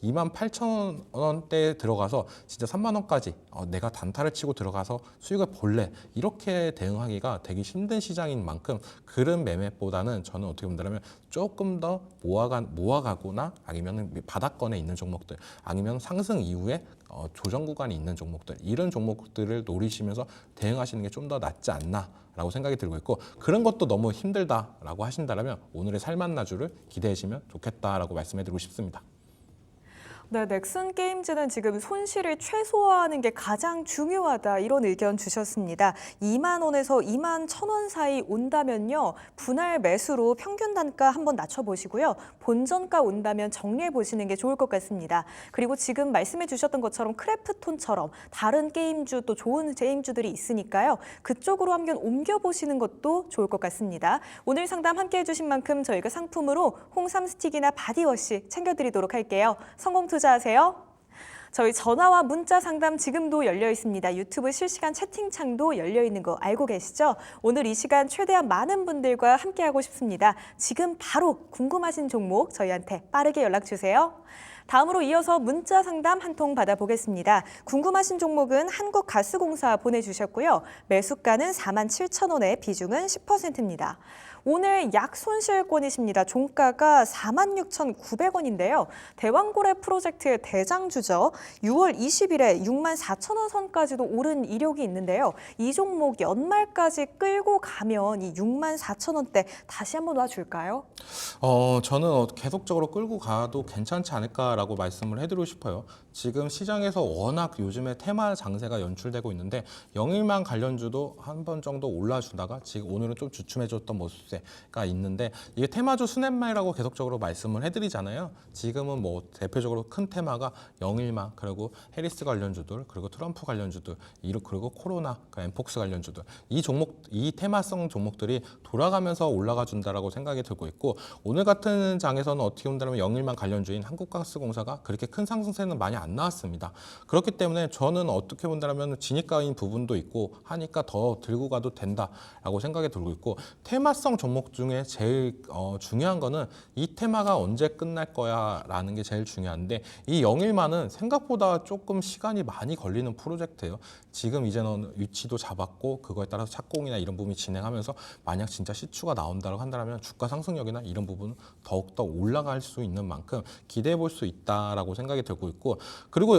2만 8천 원대에 들어가서 진짜 3만 원까지 내가 단타를 치고 들어가서 수익을 볼래 이렇게 대응하기가 되게 힘든 시장인 만큼 그런 매매보다는 저는 어떻게 본다면 조금 더 모아가거나 아니면 바닥권에 있는 종목들 아니면 상승 이후에 조정 구간이 있는 종목들 이런 종목들을 노리시면서 대응하시는 게 좀 더 낫지 않나라고 생각이 들고 있고 그런 것도 너무 힘들다라고 하신다면 오늘의 살만나주를 기대하시면 좋겠다라고 말씀해드리고 싶습니다. 네, 넥슨 게임즈는 지금 손실을 최소화하는 게 가장 중요하다 이런 의견 주셨습니다. 2만 원에서 2만 1,000원 사이 온다면요. 분할 매수로 평균 단가 한번 낮춰보시고요. 본전가 온다면 정리해 보시는 게 좋을 것 같습니다. 그리고 지금 말씀해 주셨던 것처럼 크래프톤처럼 다른 게임주 또 좋은 게임주들이 있으니까요. 그쪽으로 한번 옮겨보시는 것도 좋을 것 같습니다. 오늘 상담 함께 해주신 만큼 저희가 상품으로 홍삼 스틱이나 바디워시 챙겨드리도록 할게요. 성공 투자하세요. 저희 전화와 문자 상담 지금도 열려 있습니다. 유튜브 실시간 채팅창도 열려 있는 거 알고 계시죠? 오늘 이 시간 최대한 많은 분들과 함께하고 싶습니다. 지금 바로 궁금하신 종목 저희한테 빠르게 연락 주세요. 다음으로 이어서 문자 상담 한 통 받아보겠습니다. 궁금하신 종목은 한국가스공사 보내주셨고요. 매수가는 47,000원에 비중은 10%입니다. 오늘 약 손실권이십니다. 종가가 46,900원인데요. 대왕고래 프로젝트의 대장주죠. 6월 20일에 64,000원 선까지도 오른 이력이 있는데요. 이 종목 연말까지 끌고 가면 이 64,000원대 다시 한번 놔줄까요? 저는 계속적으로 끌고 가도 괜찮지 않을까라고 말씀을 해드리고 싶어요. 지금 시장에서 워낙 요즘에 테마 장세가 연출되고 있는데 영일만 관련주도 한 번 정도 올라주다가 지금 오늘은 좀 주춤해줬던 모습세가 있는데 이게 테마주 수넷말이라고 계속적으로 말씀을 해드리잖아요. 지금은 뭐 대표적으로 큰 테마가 영일만 그리고 해리스 관련주들 그리고 트럼프 관련주들 그리고 코로나 엠폭스 관련주들 이 테마성 종목들이 돌아가면서 올라가 준다라고 생각이 들고 있고 오늘 같은 장에서는 어떻게 본다면 영일만 관련주인 한국가스공사가 그렇게 큰 상승세는 많이 안 나왔습니다. 그렇기 때문에 저는 어떻게 본다면 진입가인 부분도 있고 하니까 더 들고 가도 된다라고 생각이 들고 있고 테마성 종목 중에 제일 중요한 거는 이 테마가 언제 끝날 거야라는 게 제일 중요한데 이 영일만은 생각보다 조금 시간이 많이 걸리는 프로젝트예요. 지금 이제는 위치도 잡았고 그거에 따라서 착공이나 이런 부분이 진행하면서 만약 진짜 시추가 나온다고 한다면 주가 상승력이나 이런 부분은 더욱더 올라갈 수 있는 만큼 기대해 볼 수 있다라고 생각이 들고 있고 그리고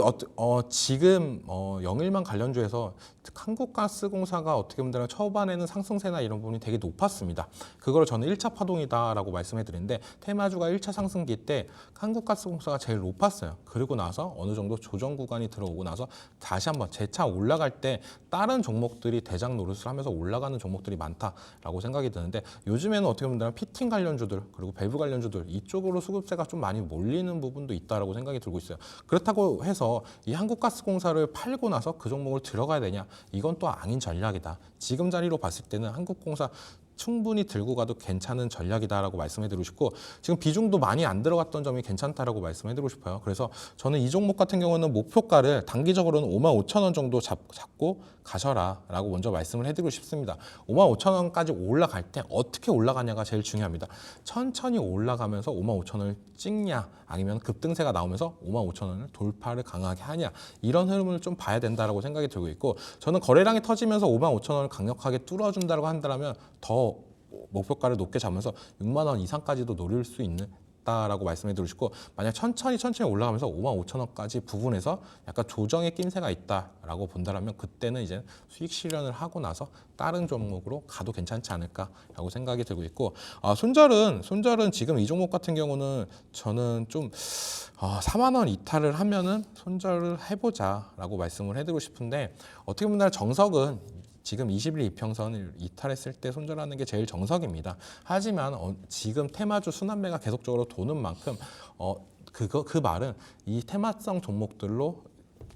지금 영일만 관련주에서 한국가스공사가 어떻게 보면 초반에는 상승세나 이런 부분이 되게 높았습니다. 그걸 저는 1차 파동이다라고 말씀해 드리는데 테마주가 1차 상승기 때 한국가스공사가 제일 높았어요. 그리고 나서 어느 정도 조정 구간이 들어오고 나서 다시 한번 재차 올라갈 때 다른 종목들이 대장 노릇을 하면서 올라가는 종목들이 많다라고 생각이 드는데 요즘에는 어떻게 보면 피팅 관련주들 그리고 밸브 관련주들 이쪽으로 수급세가 좀 많이 몰리는 부분도 있다라고 생각이 들고 있어요. 그렇다고 해서 이 한국가스공사를 팔고 나서 그 종목을 들어가야 되냐? 이건 또 아닌 전략이다. 지금 자리로 봤을 때는 한국공사 충분히 들고 가도 괜찮은 전략이다라고 말씀해드리고 싶고 지금 비중도 많이 안 들어갔던 점이 괜찮다라고 말씀해드리고 싶어요. 그래서 저는 이 종목 같은 경우는 목표가를 단기적으로는 55,000원 정도 잡고 가셔라라고 먼저 말씀을 해드리고 싶습니다. 55,000원까지 올라갈 때 어떻게 올라가냐가 제일 중요합니다. 천천히 올라가면서 55,000원을 찍냐 아니면 급등세가 나오면서 55,000원을 돌파를 강하게 하냐 이런 흐름을 좀 봐야 된다라고 생각이 들고 있고 저는 거래량이 터지면서 55,000원을 강력하게 뚫어준다고 한다면 더 목표가를 높게 잡으면서 6만 원 이상까지도 노릴 수 있다라고 말씀해 드리고 싶고 만약 천천히 올라가면서 55,000원까지 부분에서 약간 조정의 낌새가 있다라고 본다면 그때는 이제 수익 실현을 하고 나서 다른 종목으로 가도 괜찮지 않을까라고 생각이 들고 있고 손절은 지금 이 종목 같은 경우는 저는 좀 4만 원 이탈을 하면은 손절을 해보자라고 말씀을 해드리고 싶은데 어떻게 보면 정석은 지금 21일 이평선을 이탈했을 때 손절하는 게 제일 정석입니다. 하지만 지금 테마주 순환매가 계속적으로 도는 만큼 그 말은 이 테마성 종목들로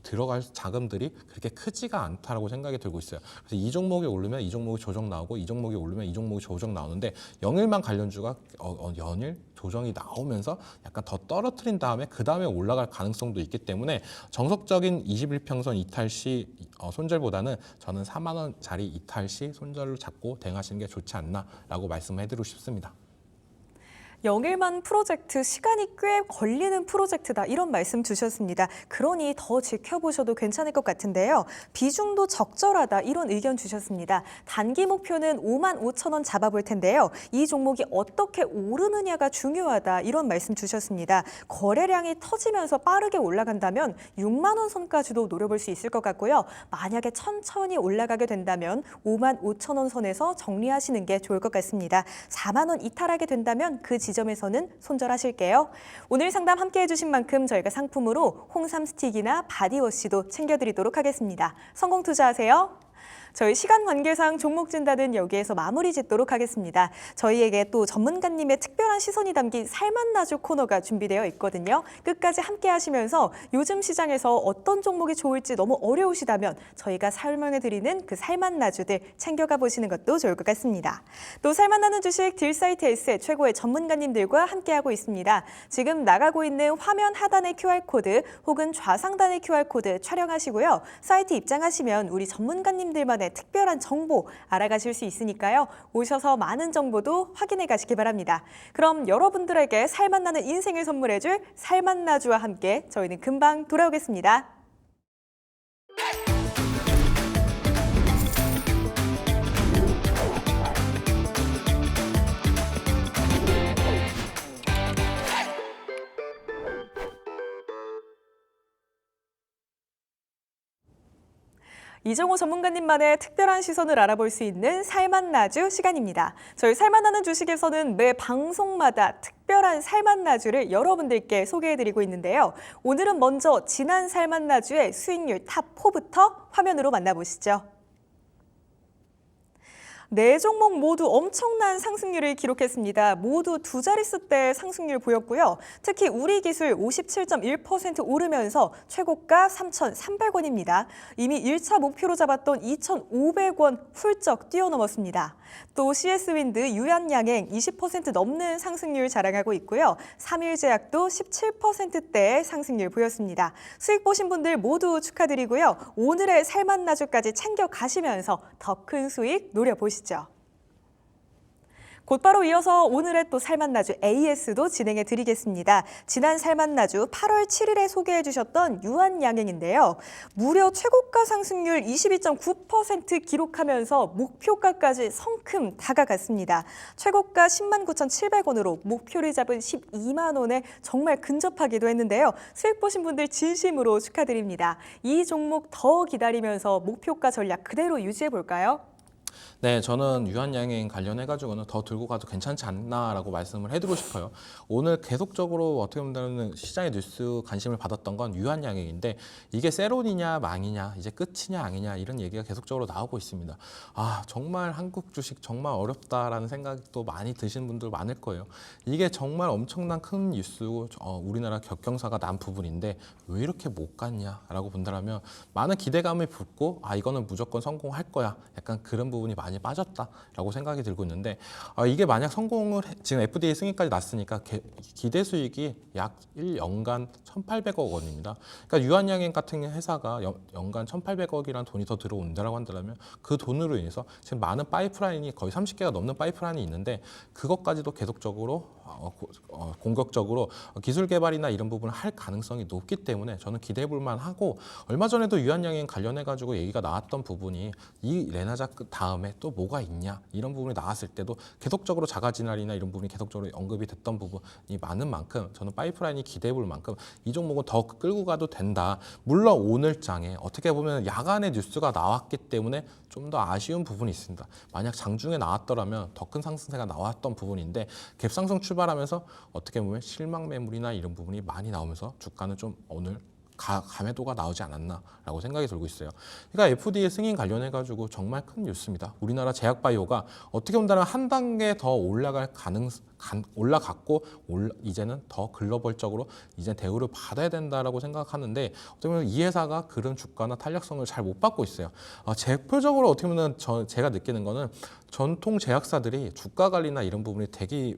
들어갈 자금들이 그렇게 크지가 않다라고 생각이 들고 있어요. 그래서 이 종목이 오르면 이 종목이 조정 나오고 이 종목이 오르면 이 종목이 조정 나오는데 영일만 관련주가 연일 조정이 나오면서 약간 더 떨어뜨린 다음에 그 다음에 올라갈 가능성도 있기 때문에 정석적인 21평선 이탈 시 손절보다는 저는 4만 원짜리 이탈 시 손절을 잡고 대응하시는 게 좋지 않나라고 말씀해드리고 싶습니다. 영일만 프로젝트 시간이 꽤 걸리는 프로젝트다 이런 말씀 주셨습니다. 그러니 더 지켜보셔도 괜찮을 것 같은데요. 비중도 적절하다 이런 의견 주셨습니다. 단기 목표는 55,000원 잡아볼 텐데요. 이 종목이 어떻게 오르느냐가 중요하다 이런 말씀 주셨습니다. 거래량이 터지면서 빠르게 올라간다면 6만 원 선까지도 노려볼 수 있을 것 같고요. 만약에 천천히 올라가게 된다면 55,000원 선에서 정리하시는 게 좋을 것 같습니다. 4만 원 이탈하게 된다면 그 지점에서는 손절하실게요. 오늘 상담 함께 해주신 만큼 저희가 상품으로 홍삼 스틱이나 바디워시도 챙겨드리도록 하겠습니다. 성공 투자하세요. 저희 시간 관계상 종목 진단은 여기에서 마무리 짓도록 하겠습니다. 저희에게 또 전문가님의 특별한 시선이 담긴 살만나주 코너가 준비되어 있거든요. 끝까지 함께 하시면서 요즘 시장에서 어떤 종목이 좋을지 너무 어려우시다면 저희가 설명해드리는 그 살만나주들 챙겨가 보시는 것도 좋을 것 같습니다. 또 살만나는 주식 딜사이트S의 최고의 전문가님들과 함께하고 있습니다. 지금 나가고 있는 화면 하단의 QR코드 혹은 좌상단의 QR코드 촬영하시고요. 사이트 입장하시면 우리 전문가님들만의 특별한 정보 알아가실 수 있으니까요. 오셔서 많은 정보도 확인해 가시기 바랍니다. 그럼 여러분들에게 살맛나는 인생을 선물해줄 살맛나주와 함께 저희는 금방 돌아오겠습니다. 이정호 전문가님만의 특별한 시선을 알아볼 수 있는 살맛나주 시간입니다. 저희 살맛나는 주식에서는 매 방송마다 특별한 살맛나주를 여러분들께 소개해드리고 있는데요. 오늘은 먼저 지난 살맛나주의 수익률 탑4부터 화면으로 만나보시죠. 네 종목 모두 엄청난 상승률을 기록했습니다. 모두 두 자릿수대 상승률 보였고요. 특히 우리기술 57.1% 오르면서 최고가 3,300원입니다. 이미 1차 목표로 잡았던 2,500원 훌쩍 뛰어넘었습니다. 또 CS윈드, 유연양행 20% 넘는 상승률 자랑하고 있고요. 3일제약도 17%대의 상승률 보였습니다. 수익 보신 분들 모두 축하드리고요. 오늘의 살맛나주까지 챙겨가시면서 더 큰 수익 노려보시죠. 곧바로 이어서 오늘의 또 살만나주 AS도 진행해 드리겠습니다. 지난 살만나주 8월 7일에 소개해 주셨던 유한양행인데요. 무려 최고가 상승률 22.9% 기록하면서 목표가까지 성큼 다가갔습니다. 최고가 10만 9,700원으로 목표를 잡은 12만 원에 정말 근접하기도 했는데요. 수익 보신 분들 진심으로 축하드립니다. 이 종목 더 기다리면서 목표가 전략 그대로 유지해 볼까요? 네, 저는 유한양행 관련해가지고는 더 들고 가도 괜찮지 않나라고 말씀을 해드리고 싶어요. 오늘 계속적으로 어떻게 보면 시장의 뉴스 관심을 받았던 건 유한양행인데 이게 세론이냐 망이냐 이제 끝이냐 아니냐 이런 얘기가 계속적으로 나오고 있습니다. 아, 정말 한국 주식 정말 어렵다라는 생각도 많이 드시는 분들 많을 거예요. 이게 정말 엄청난 큰 뉴스고 우리나라 격경사가 난 부분인데 왜 이렇게 못 갔냐라고 본다면 많은 기대감을 붙고 아, 이거는 무조건 성공할 거야. 약간 그런 부분이 많이 빠졌다라고 생각이 들고 있는데 이게 만약 성공을 지금 FDA 승인까지 났으니까 기대 수익이 약 1년간 1,800억 원입니다. 그러니까 유한양행 같은 회사가 연간 1,800억이라는 돈이 더 들어온다라고 한다면 그 돈으로 인해서 지금 많은 파이프라인이 거의 30개가 넘는 파이프라인이 있는데 그것까지도 계속적으로 공격적으로 기술 개발이나 이런 부분을 할 가능성이 높기 때문에 저는 기대해 볼 만하고 얼마 전에도 유한양행 관련해 가지고 얘기가 나왔던 부분이 이 레나자크 다음에 또 뭐가 있냐 이런 부분이 나왔을 때도 계속적으로 자가진할이나 이런 부분이 계속적으로 언급이 됐던 부분이 많은 만큼 저는 파이프라인이 기대해 볼 만큼 이 종목은 더 끌고 가도 된다. 물론 오늘 장에 어떻게 보면 야간에 뉴스가 나왔기 때문에 좀 더 아쉬운 부분이 있습니다. 만약 장중에 나왔더라면 더 큰 상승세가 나왔던 부분인데 갭상승 출발하면서 어떻게 보면 실망 매물이나 이런 부분이 많이 나오면서 주가는 좀 오늘 감해도가 나오지 않았나라고 생각이 들고 있어요. 그러니까 FDA 승인 관련해가지고 정말 큰 뉴스입니다. 우리나라 제약바이오가 어떻게 본다면 한 단계 더 올라갔고 이제는 더 글로벌적으로 이제 대우를 받아야 된다라고 생각하는데 어떻게 보면 이 회사가 그런 주가나 탄력성을 잘 못 받고 있어요. 대표적으로 어떻게 보면 제가 느끼는 거는 전통 제약사들이 주가 관리나 이런 부분이 되게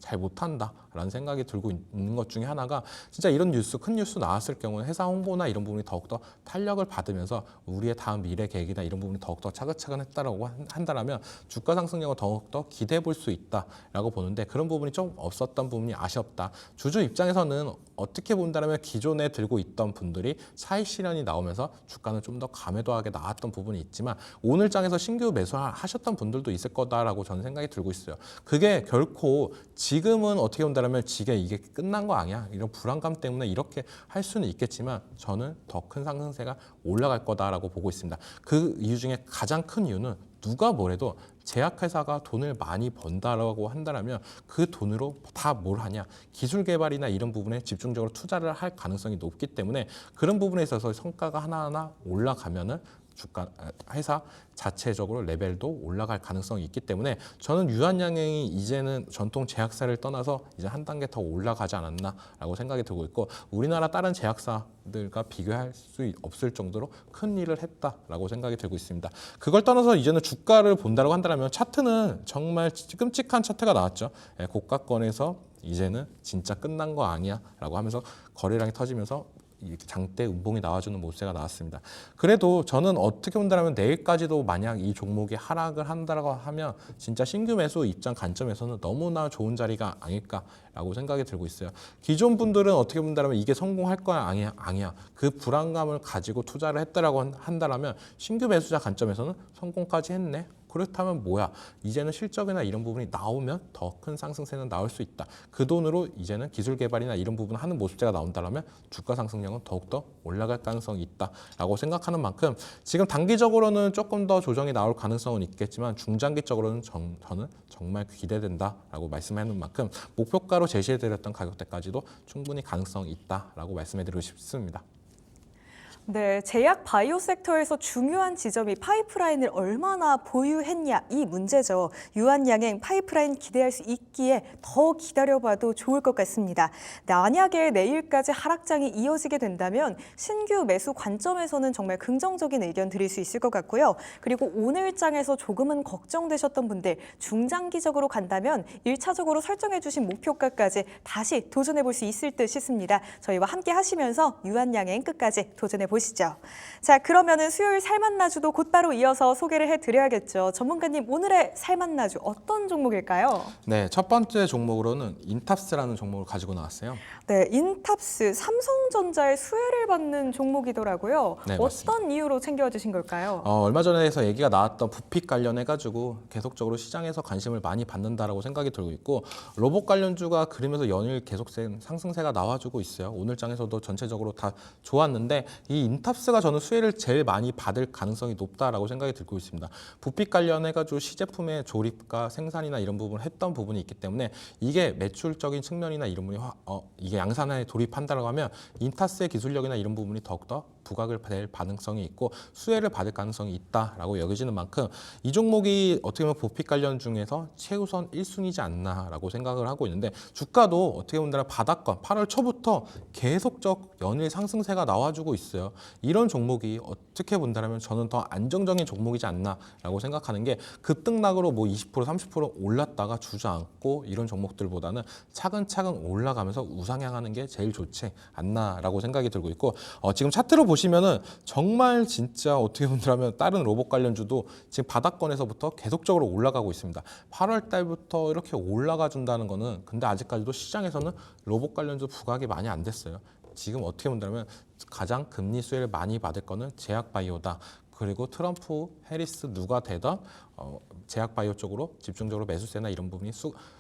잘 못한다라는 생각이 들고 있는 것 중에 하나가 진짜 이런 뉴스, 큰 뉴스 나왔을 경우는 회사 홍보나 이런 부분이 더욱더 탄력을 받으면서 우리의 다음 미래 계획이나 이런 부분이 더욱더 차근차근했다라고 한다면 주가 상승력을 더욱더 기대해 볼 수 있다라고 보는데 그런 부분이 좀 없었던 부분이 아쉽다. 주주 입장에서는 어떻게 본다면 기존에 들고 있던 분들이 차익 실현이 나오면서 주가는 좀 더 감회도하게 나왔던 부분이 있지만 오늘 장에서 신규 매수하셨던 분들도 있을 거다라고 저는 생각이 들고 있어요. 그게 결코 지금은 어떻게 본다면 이게 끝난 거 아니야 이런 불안감 때문에 이렇게 할 수는 있겠지만 저는 더 큰 상승세가 올라갈 거다라고 보고 있습니다. 그 이유 중에 가장 큰 이유는 누가 뭐래도 제약회사가 돈을 많이 번다라고 한다면 그 돈으로 다 뭘 하냐 기술 개발이나 이런 부분에 집중적으로 투자를 할 가능성이 높기 때문에 그런 부분에 있어서 성과가 하나하나 올라가면은 회사 자체적으로 레벨도 올라갈 가능성이 있기 때문에 저는 유한양행이 이제는 전통 제약사를 떠나서 이제 한 단계 더 올라가지 않았나라고 생각이 들고 있고 우리나라 다른 제약사들과 비교할 수 없을 정도로 큰 일을 했다라고 생각이 들고 있습니다. 그걸 떠나서 이제는 주가를 본다고 한다면 차트는 정말 끔찍한 차트가 나왔죠. 고가권에서 이제는 진짜 끝난 거 아니야 라고 하면서 거래량이 터지면서 장대 음봉이 나와주는 모습가 나왔습니다. 그래도 저는 어떻게 본다면 내일까지도 만약 이 종목이 하락을 한다고 하면 진짜 신규 매수 입장 관점에서는 너무나 좋은 자리가 아닐까라고 생각이 들고 있어요. 기존 분들은 어떻게 본다면 이게 성공할 거야 아니야 그 불안감을 가지고 투자를 했다라고 한다면 신규 매수자 관점에서는 성공까지 했네. 그렇다면 뭐야? 이제는 실적이나 이런 부분이 나오면 더 큰 상승세는 나올 수 있다. 그 돈으로 이제는 기술 개발이나 이런 부분 하는 모습제가 나온다면 주가 상승량은 더욱더 올라갈 가능성이 있다라고 생각하는 만큼 지금 단기적으로는 조금 더 조정이 나올 가능성은 있겠지만 중장기적으로는 저는 정말 기대된다라고 말씀하는 만큼 목표가로 제시해드렸던 가격대까지도 충분히 가능성이 있다라고 말씀해드리고 싶습니다. 네, 제약 바이오 섹터에서 중요한 지점이 파이프라인을 얼마나 보유했냐 이 문제죠. 유한양행 파이프라인 기대할 수 있기에 더 기다려봐도 좋을 것 같습니다. 만약에 내일까지 하락장이 이어지게 된다면 신규 매수 관점에서는 정말 긍정적인 의견 드릴 수 있을 것 같고요. 그리고 오늘 장에서 조금은 걱정되셨던 분들 중장기적으로 간다면 1차적으로 설정해 주신 목표가까지 다시 도전해 볼 수 있을 듯 싶습니다. 저희와 함께 하시면서 유한양행 끝까지 도전해 보시죠. 보시죠. 자, 그러면은 수요일 살만나주도 곧바로 이어서 소개를 해드려야겠죠. 전문가님, 오늘의 살만나주 어떤 종목일까요? 네, 첫 번째 종목으로는 인탑스라는 종목을 가지고 나왔어요. 네, 인탑스, 삼성전자의 수혜를 받는 종목이더라고요. 네, 맞습니다. 어떤 이유로 챙겨주신 걸까요? 얼마 전에서 얘기가 나왔던 부픽 관련해가지고 계속적으로 시장에서 관심을 많이 받는다라고 생각이 들고 있고 로봇 관련주가 그러면서 연일 계속된 상승세가 나와주고 있어요. 오늘 장에서도 전체적으로 다 좋았는데 이 인탑스가 저는 수혜를 제일 많이 받을 가능성이 높다라고 생각이 들고 있습니다. 부픽 관련해가지고 시제품의 조립과 생산이나 이런 부분을 했던 부분이 있기 때문에 이게 매출적인 측면이나 이런 부분이 이게 양산에 돌입한다고 하면 인타스의 기술력이나 이런 부분이 더욱더 부각을 될 가능성이 있고 수혜를 받을 가능성이 있다라고 여겨지는 만큼 이 종목이 어떻게 보면 보픽 관련 중에서 최우선 1순위지 않나라고 생각을 하고 있는데 주가도 어떻게 보면 바닥권 8월 초부터 계속적 연일 상승세가 나와주고 있어요. 이런 종목이 어떻게 본다면 저는 더 안정적인 종목이지 않나라고 생각하는 게 급등락으로 뭐 20% 30% 올랐다가 주저앉고 이런 종목들보다는 차근차근 올라가면서 우상향하는 게 제일 좋지 않나라고 생각이 들고 있고 지금 차트로 보시면은 정말 진짜 어떻게 본다면 다른 로봇 관련주도 지금 바닥권에서부터 계속적으로 올라가고 있습니다. 8월 달부터 이렇게 올라가 준다는 거는 근데 아직까지도 시장에서는 로봇 관련주 부각이 많이 안 됐어요. 지금 어떻게 본다면 가장 금리 수혜를 많이 받을 거는 제약바이오다. 그리고 트럼프, 해리스 누가 되던 제약바이오 쪽으로 집중적으로 매수세나 이런 부분이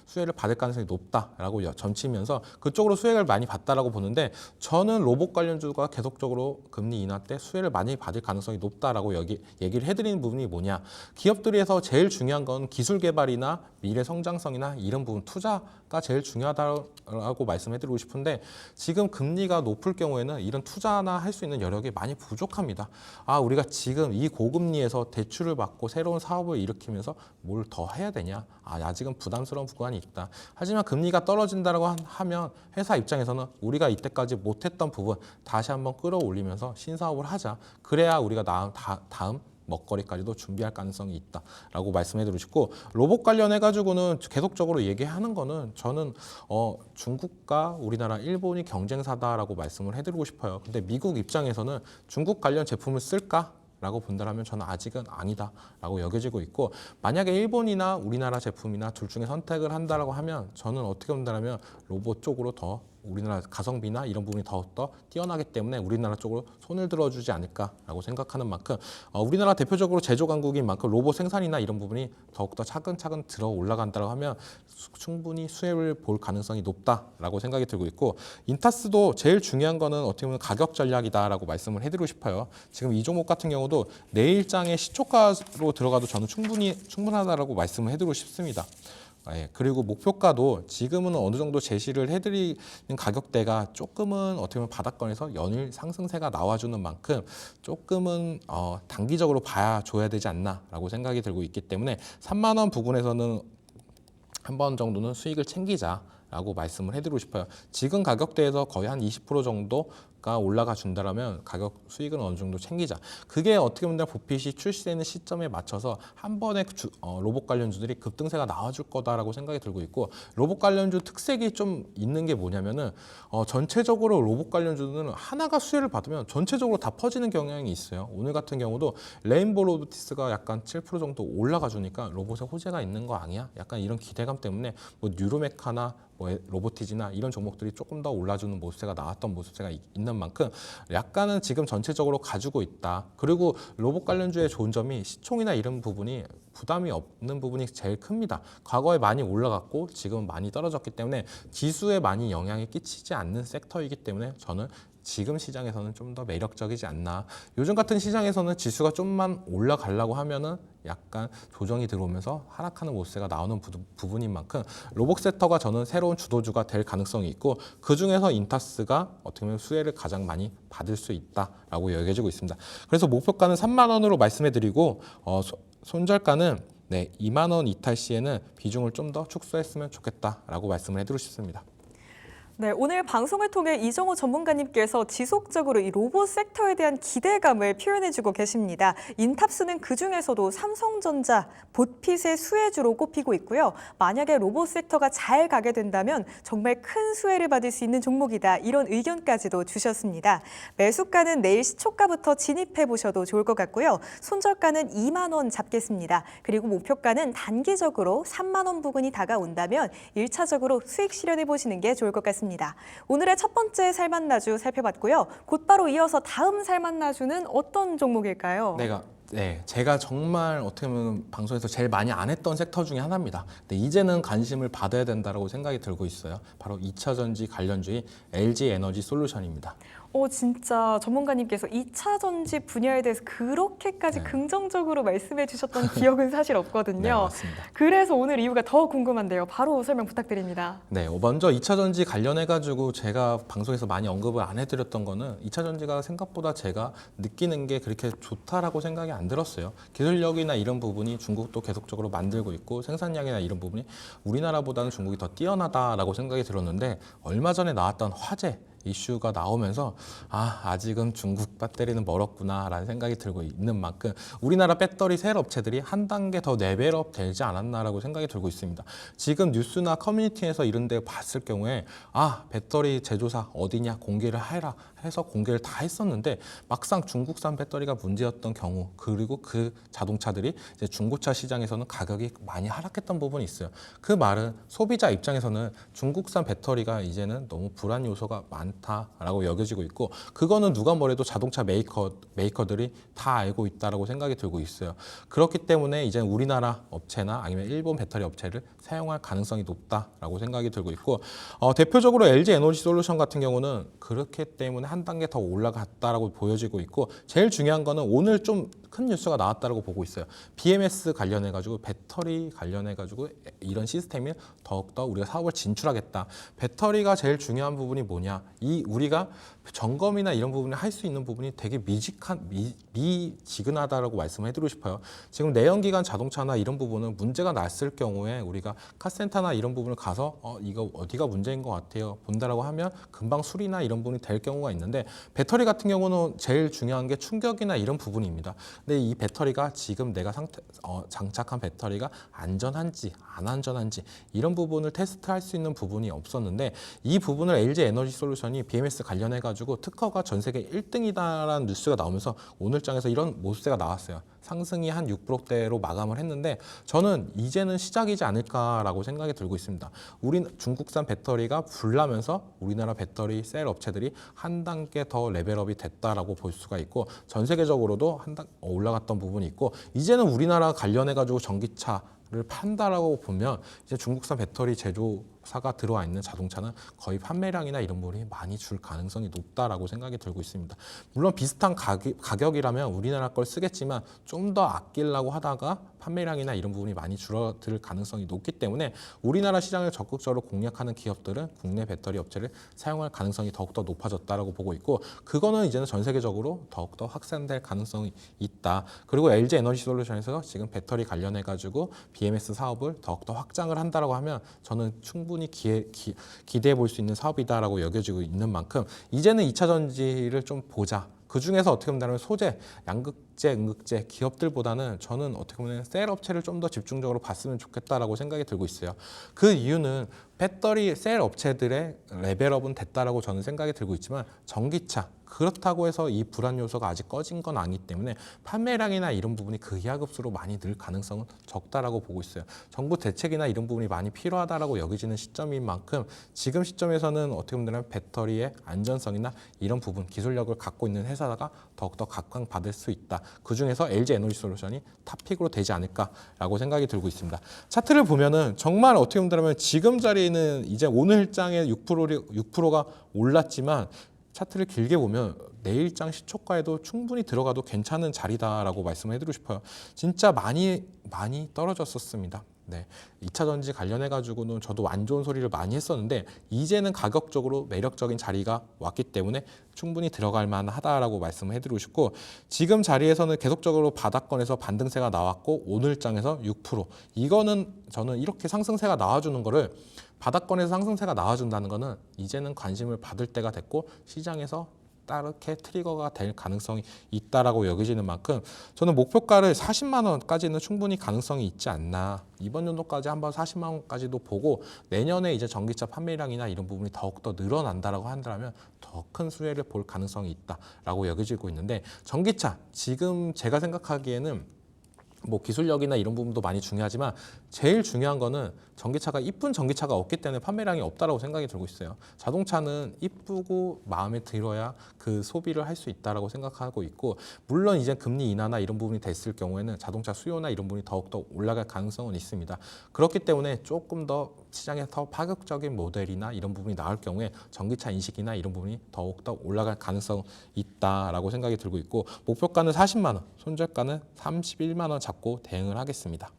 수혜를 받을 가능성이 높다라고 점치면서 그쪽으로 수혜를 많이 받다라고 보는데 저는 로봇 관련주가 계속적으로 금리 인하 때 수혜를 많이 받을 가능성이 높다라고 얘기를 해드리는 부분이 뭐냐. 기업들에서 제일 중요한 건 기술 개발이나 미래 성장성이나 이런 부분 투자가 제일 중요하다고 말씀해드리고 싶은데 지금 금리가 높을 경우에는 이런 투자나 할 수 있는 여력이 많이 부족합니다. 우리가 지금 이 고금리에서 대출을 받고 새로운 사업을 일으키면서 뭘 더 해야 되냐? 아직은 부담스러운 구간이 있다. 하지만 금리가 떨어진다고 하면 회사 입장에서는 우리가 이때까지 못했던 부분 다시 한번 끌어올리면서 신사업을 하자. 그래야 우리가 다음 먹거리까지도 준비할 가능성이 있다라고 말씀해드리고 싶고 로봇 관련해가지고는 계속적으로 얘기하는 거는 저는 중국과 우리나라, 일본이 경쟁사다라고 말씀을 해드리고 싶어요. 근데 미국 입장에서는 중국 관련 제품을 쓸까? 라고 본다면 저는 아직은 아니다라고 여겨지고 있고 만약에 일본이나 우리나라 제품이나 둘 중에 선택을 한다라고 하면 저는 어떻게 본다면 로봇 쪽으로 더 우리나라 가성비나 이런 부분이 더욱더 뛰어나기 때문에 우리나라 쪽으로 손을 들어주지 않을까라고 생각하는 만큼 우리나라 대표적으로 제조 강국인 만큼 로봇 생산이나 이런 부분이 더욱더 차근차근 들어 올라간다고 하면 충분히 수혜를 볼 가능성이 높다라고 생각이 들고 있고 인타스도 제일 중요한 거는 어떻게 보면 가격 전략이다라고 말씀을 해드리고 싶어요. 지금 이 종목 같은 경우도 내일장의 시초가로 들어가도 저는 충분하다라고 말씀을 해드리고 싶습니다. 그리고 목표가도 지금은 어느 정도 제시를 해드리는 가격대가 조금은 어떻게 보면 바닥권에서 연일 상승세가 나와주는 만큼 조금은 단기적으로 봐줘야 되지 않나라고 생각이 들고 있기 때문에 3만 원 부근에서는 한 번 정도는 수익을 챙기자라고 말씀을 해드리고 싶어요. 지금 가격대에서 거의 한 20% 정도가 올라가 준다면 가격 수익은 어느 정도 챙기자. 그게 어떻게 보면 보핏이 출시되는 시점에 맞춰서 한 번에 로봇 관련주들이 급등세가 나와줄 거다라고 생각이 들고 있고 로봇 관련주 특색이 좀 있는 게 뭐냐면은 전체적으로 로봇 관련주는 하나가 수혜를 받으면 전체적으로 다 퍼지는 경향이 있어요. 오늘 같은 경우도 레인보우 로보티스가 약간 7% 정도 올라가 주니까 로봇에 호재가 있는 거 아니야? 약간 이런 기대감 때문에 뭐 뉴로메카나 로보티지나 이런 종목들이 조금 더 올라주는 모습세가 나왔던 모습세가 있는 만큼 약간은 지금 전체적으로 가지고 있다. 그리고 로봇 관련주의 좋은 점이 시총이나 이런 부분이 부담이 없는 부분이 제일 큽니다. 과거에 많이 올라갔고 지금은 많이 떨어졌기 때문에 지수에 많이 영향이 끼치지 않는 섹터이기 때문에 저는 지금 시장에서는 좀 더 매력적이지 않나. 요즘 같은 시장에서는 지수가 좀만 올라가려고 하면은 약간 조정이 들어오면서 하락하는 모습세가 나오는 부분인 만큼 로봇 섹터가 저는 새로운 주도주가 될 가능성이 있고 그중에서 인타스가 어떻게 보면 수혜를 가장 많이 받을 수 있다라고 여겨지고 있습니다. 그래서 목표가는 3만 원으로 말씀해드리고 손절가는 2만 원 이탈 시에는 비중을 좀 더 축소했으면 좋겠다라고 말씀을 해드리고 싶습니다. 네, 오늘 방송을 통해 이정호 전문가님께서 지속적으로 이 로봇 섹터에 대한 기대감을 표현해주고 계십니다. 인탑스는 그중에서도 삼성전자, 보핏의 수혜주로 꼽히고 있고요. 만약에 로봇 섹터가 잘 가게 된다면 정말 큰 수혜를 받을 수 있는 종목이다. 이런 의견까지도 주셨습니다. 매수가는 내일 시초가부터 진입해 보셔도 좋을 것 같고요. 손절가는 2만 원 잡겠습니다. 그리고 목표가는 단기적으로 3만 원 부근이 다가온다면 1차적으로 수익 실현해 보시는 게 좋을 것 같습니다. 오늘의 첫 번째 살만나주 살펴봤고요. 곧바로 이어서 다음 살만나주는 어떤 종목일까요? 제가 정말 어떻게 보면 방송에서 제일 많이 안 했던 섹터 중에 하나입니다. 근데 이제는 관심을 받아야 된다고 생각이 들고 있어요. 바로 2차 전지 관련주인 LG 에너지 솔루션입니다. 진짜 전문가님께서 2차 전지 분야에 대해서 그렇게까지 긍정적으로 말씀해 주셨던 기억은 사실 없거든요. 네, 맞습니다. 그래서 오늘 이유가 더 궁금한데요. 바로 설명 부탁드립니다. 네, 먼저 2차 전지 관련해가지고 제가 방송에서 많이 언급을 안 해드렸던 거는 2차 전지가 생각보다 제가 느끼는 게 그렇게 좋다라고 생각이 안 들었어요. 기술력이나 이런 부분이 중국도 계속적으로 만들고 있고 생산량이나 이런 부분이 우리나라보다는 중국이 더 뛰어나다라고 생각이 들었는데 얼마 전에 나왔던 화재 이슈가 나오면서 아직은 중국 배터리는 멀었구나라는 생각이 들고 있는 만큼 우리나라 배터리 셀 업체들이 한 단계 더 레벨업 되지 않았나라고 생각이 들고 있습니다. 지금 뉴스나 커뮤니티에서 이런 데 봤을 경우에 배터리 제조사 어디냐 공개를 해라 해서 공개를 다 했었는데 막상 중국산 배터리가 문제였던 경우 그리고 그 자동차들이 이제 중고차 시장에서는 가격이 많이 하락했던 부분이 있어요. 그 말은 소비자 입장에서는 중국산 배터리가 이제는 너무 불안 요소가 많다라고 여겨지고 있고 그거는 누가 뭐래도 자동차 메이커들이 다 알고 있다라고 생각이 들고 있어요. 그렇기 때문에 이제 우리나라 업체나 아니면 일본 배터리 업체를 사용할 가능성이 높다라고 생각이 들고 있고 대표적으로 LG 에너지 솔루션 같은 경우는 그렇기 때문에 한 단계 더 올라갔다라고 보여지고 있고 제일 중요한 거는 오늘 좀 큰 뉴스가 나왔다라고 보고 있어요. BMS 관련해가지고 배터리 관련해가지고 이런 시스템을 더욱더 우리가 사업을 진출하겠다. 배터리가 제일 중요한 부분이 뭐냐? 우리가 점검이나 이런 부분을 할 수 있는 부분이 되게 미지근하다라고 말씀을 해드리고 싶어요. 지금 내연기관 자동차나 이런 부분은 문제가 났을 경우에 우리가 카센터나 이런 부분을 가서 이거 어디가 문제인 것 같아요 본다라고 하면 금방 수리나 이런 부분이 될 경우가 있는데 배터리 같은 경우는 제일 중요한 게 충격이나 이런 부분입니다. 근데 이 배터리가 지금 내가 장착한 배터리가 안전한지 안 안전한지 이런 부분을 테스트할 수 있는 부분이 없었는데 이 부분을 LG 에너지 솔루션이 BMS 관련해가지고 특허가 전 세계 1등이다라는 뉴스가 나오면서 오늘장에서 이런 모습세가 나왔어요. 상승이 한 6%대로 마감을 했는데 저는 이제는 시작이지 않을까라고 생각이 들고 있습니다. 중국산 배터리가 불나면서 우리나라 배터리 셀 업체들이 한 단계 더 레벨업이 됐다라고 볼 수가 있고 전 세계적으로도 올라갔던 부분이 있고 이제는 우리나라 관련해가지고 전기차를 판다라고 보면 이제 중국산 배터리 제조사가 들어와 있는 자동차는 거의 판매량이나 이런 부분이 많이 줄 가능성이 높다라고 생각이 들고 있습니다. 물론 비슷한 가격이라면 우리나라 걸 쓰겠지만 좀 더 아끼려고 하다가 판매량이나 이런 부분이 많이 줄어들 가능성이 높기 때문에 우리나라 시장을 적극적으로 공략하는 기업들은 국내 배터리 업체를 사용할 가능성이 더욱더 높아졌다라고 보고 있고 그거는 이제는 전 세계적으로 더욱더 확산될 가능성이 있다. 그리고 LG 에너지 솔루션에서 지금 배터리 관련해가지고 BMS 사업을 더욱더 확장을 한다라고 하면 저는 충분히 기대해 볼 수 있는 사업이다라고 여겨지고 있는 만큼 이제는 2차 전지를 좀 보자. 그 중에서 어떻게 보면 소재, 양극재, 음극재 기업들보다는 저는 어떻게 보면 셀 업체를 좀 더 집중적으로 봤으면 좋겠다라고 생각이 들고 있어요. 그 이유는 배터리 셀 업체들의 레벨업은 됐다라고 저는 생각이 들고 있지만 전기차 그렇다고 해서 이 불안 요소가 아직 꺼진 건 아니기 때문에 판매량이나 이런 부분이 극약급수로 많이 늘 가능성은 적다라고 보고 있어요. 정부 대책이나 이런 부분이 많이 필요하다라고 여겨지는 시점인 만큼 지금 시점에서는 어떻게 보면 배터리의 안전성이나 이런 부분 기술력을 갖고 있는 회사가 더욱더 각광받을 수 있다. 그중에서 LG 에너지 솔루션이 탑픽으로 되지 않을까라고 생각이 들고 있습니다. 차트를 보면은 정말 어떻게 보면 지금 자리는 이제 오늘 장에 6%가 올랐지만 차트를 길게 보면 내일장 시초가에도 충분히 들어가도 괜찮은 자리다라고 말씀을 해드리고 싶어요. 진짜 많이 떨어졌었습니다. 네, 2차 전지 관련해 가지고는 저도 안 좋은 소리를 많이 했었는데 이제는 가격적으로 매력적인 자리가 왔기 때문에 충분히 들어갈 만하다라고 말씀을 해드리고 싶고, 지금 자리에서는 계속적으로 바닥권에서 반등세가 나왔고 오늘장에서 6%, 이거는 저는 이렇게 상승세가 나와주는 거를, 바닥권에서 상승세가 나와준다는 거는 이제는 관심을 받을 때가 됐고 시장에서 따르게 트리거가 될 가능성이 있다라고 여겨지는 만큼 저는 목표가를 40만 원까지는 충분히 가능성이 있지 않나. 이번 연도까지 한번 40만 원까지도 보고 내년에 이제 전기차 판매량이나 이런 부분이 더욱더 늘어난다라고 한다면 더 큰 수혜를 볼 가능성이 있다라고 여겨지고 있는데, 전기차 지금 제가 생각하기에는 뭐 기술력이나 이런 부분도 많이 중요하지만 제일 중요한 거는 전기차가 이쁜 전기차가 없기 때문에 판매량이 없다라고 생각이 들고 있어요. 자동차는 이쁘고 마음에 들어야 그 소비를 할 수 있다라고 생각하고 있고, 물론 이제 금리 인하나 이런 부분이 됐을 경우에는 자동차 수요나 이런 부분이 더욱더 올라갈 가능성은 있습니다. 그렇기 때문에 조금 더 시장에 더 파격적인 모델이나 이런 부분이 나올 경우에 전기차 인식이나 이런 부분이 더욱더 올라갈 가능성이 있다라고 생각이 들고 있고, 목표가는 40만 원, 손절가는 31만 원 잡고 대응을 하겠습니다.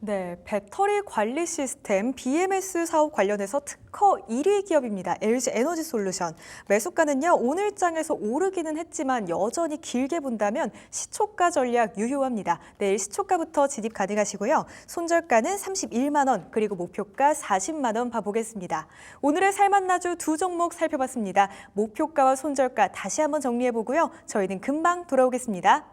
네, 배터리 관리 시스템 BMS 사업 관련해서 특허 1위 기업입니다. LG 에너지 솔루션. 매수가는요, 오늘장에서 오르기는 했지만 여전히 길게 본다면 시초가 전략 유효합니다. 내일 시초가부터 진입 가능하시고요. 손절가는 31만 원, 그리고 목표가 40만 원 봐보겠습니다. 오늘의 살만나주 두 종목 살펴봤습니다. 목표가와 손절가 다시 한번 정리해보고요. 저희는 금방 돌아오겠습니다.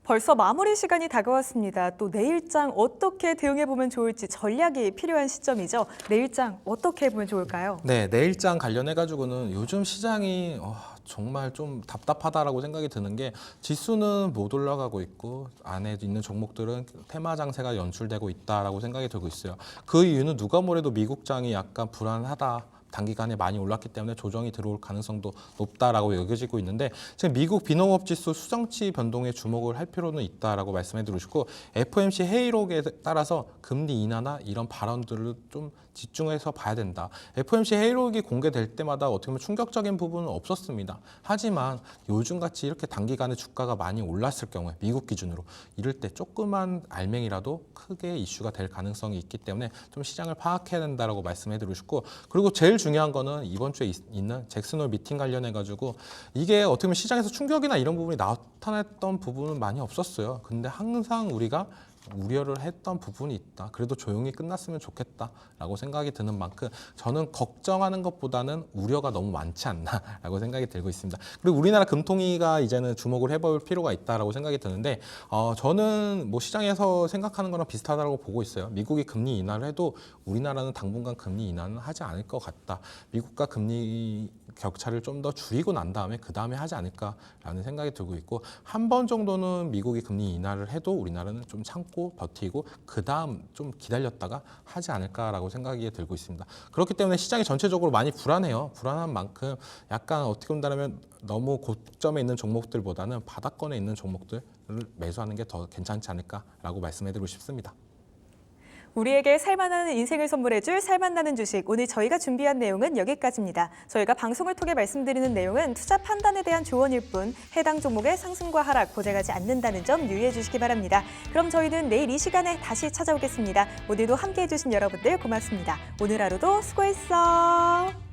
벌써 마무리 시간이 다가왔습니다. 또 내일장 어떻게 대응해보면 좋을지 전략이 필요한 시점이죠. 내일장 어떻게 해보면 좋을까요? 네, 내일장 관련해 가지고는 요즘 시장이 정말 좀 답답하다라고 생각이 드는 게, 지수는 못 올라가고 있고 안에 있는 종목들은 테마 장세가 연출되고 있다라고 생각이 들고 있어요. 그 이유는 누가 뭐래도 미국장이 약간 불안하다, 단기간에 많이 올랐기 때문에 조정이 들어올 가능성도 높다라고 여겨지고 있는데, 지금 미국 비농업 지수 수정치 변동에 주목을 할 필요는 있다라고 말씀해 드리고, FOMC 회의록에 따라서 금리 인하나 이런 발언들을 좀 집중해서 봐야 된다. FOMC 회의록이 공개될 때마다 어떻게 보면 충격적인 부분은 없었습니다. 하지만 요즘같이 이렇게 단기간에 주가가 많이 올랐을 경우에 미국 기준으로 이럴 때 조그만 알맹이라도 크게 이슈가 될 가능성이 있기 때문에 좀 시장을 파악해야 된다라고 말씀해 드리고 싶고, 그리고 제일 중요한 거는 이번 주에 있는 잭슨홀 미팅 관련해 가지고 이게 어떻게 보면 시장에서 충격이나 이런 부분이 나타났던 부분은 많이 없었어요. 근데 항상 우리가 우려를 했던 부분이 있다. 그래도 조용히 끝났으면 좋겠다라고 생각이 드는 만큼 저는 걱정하는 것보다는 우려가 너무 많지 않나라고 생각이 들고 있습니다. 그리고 우리나라 금통위가 이제는 주목을 해볼 필요가 있다라고 생각이 드는데, 저는 뭐 시장에서 생각하는 거랑 비슷하다고 보고 있어요. 미국이 금리 인하를 해도 우리나라는 당분간 금리 인하는 하지 않을 것 같다. 미국과 금리 격차를 좀 더 줄이고 난 다음에 그 다음에 하지 않을까라는 생각이 들고 있고, 한 번 정도는 미국이 금리 인하를 해도 우리나라는 좀 참고 버티고 그 다음 좀 기다렸다가 하지 않을까라고 생각이 들고 있습니다. 그렇기 때문에 시장이 전체적으로 많이 불안해요. 불안한 만큼 약간 어떻게 본다면 너무 고점에 있는 종목들보다는 바닥권에 있는 종목들을 매수하는 게 더 괜찮지 않을까라고 말씀해드리고 싶습니다. 우리에게 살만한 인생을 선물해줄 살만나는 주식. 오늘 저희가 준비한 내용은 여기까지입니다. 저희가 방송을 통해 말씀드리는 내용은 투자 판단에 대한 조언일 뿐 해당 종목의 상승과 하락 보장하지 않는다는 점 유의해 주시기 바랍니다. 그럼 저희는 내일 이 시간에 다시 찾아오겠습니다. 오늘도 함께해 주신 여러분들 고맙습니다. 오늘 하루도 수고했어.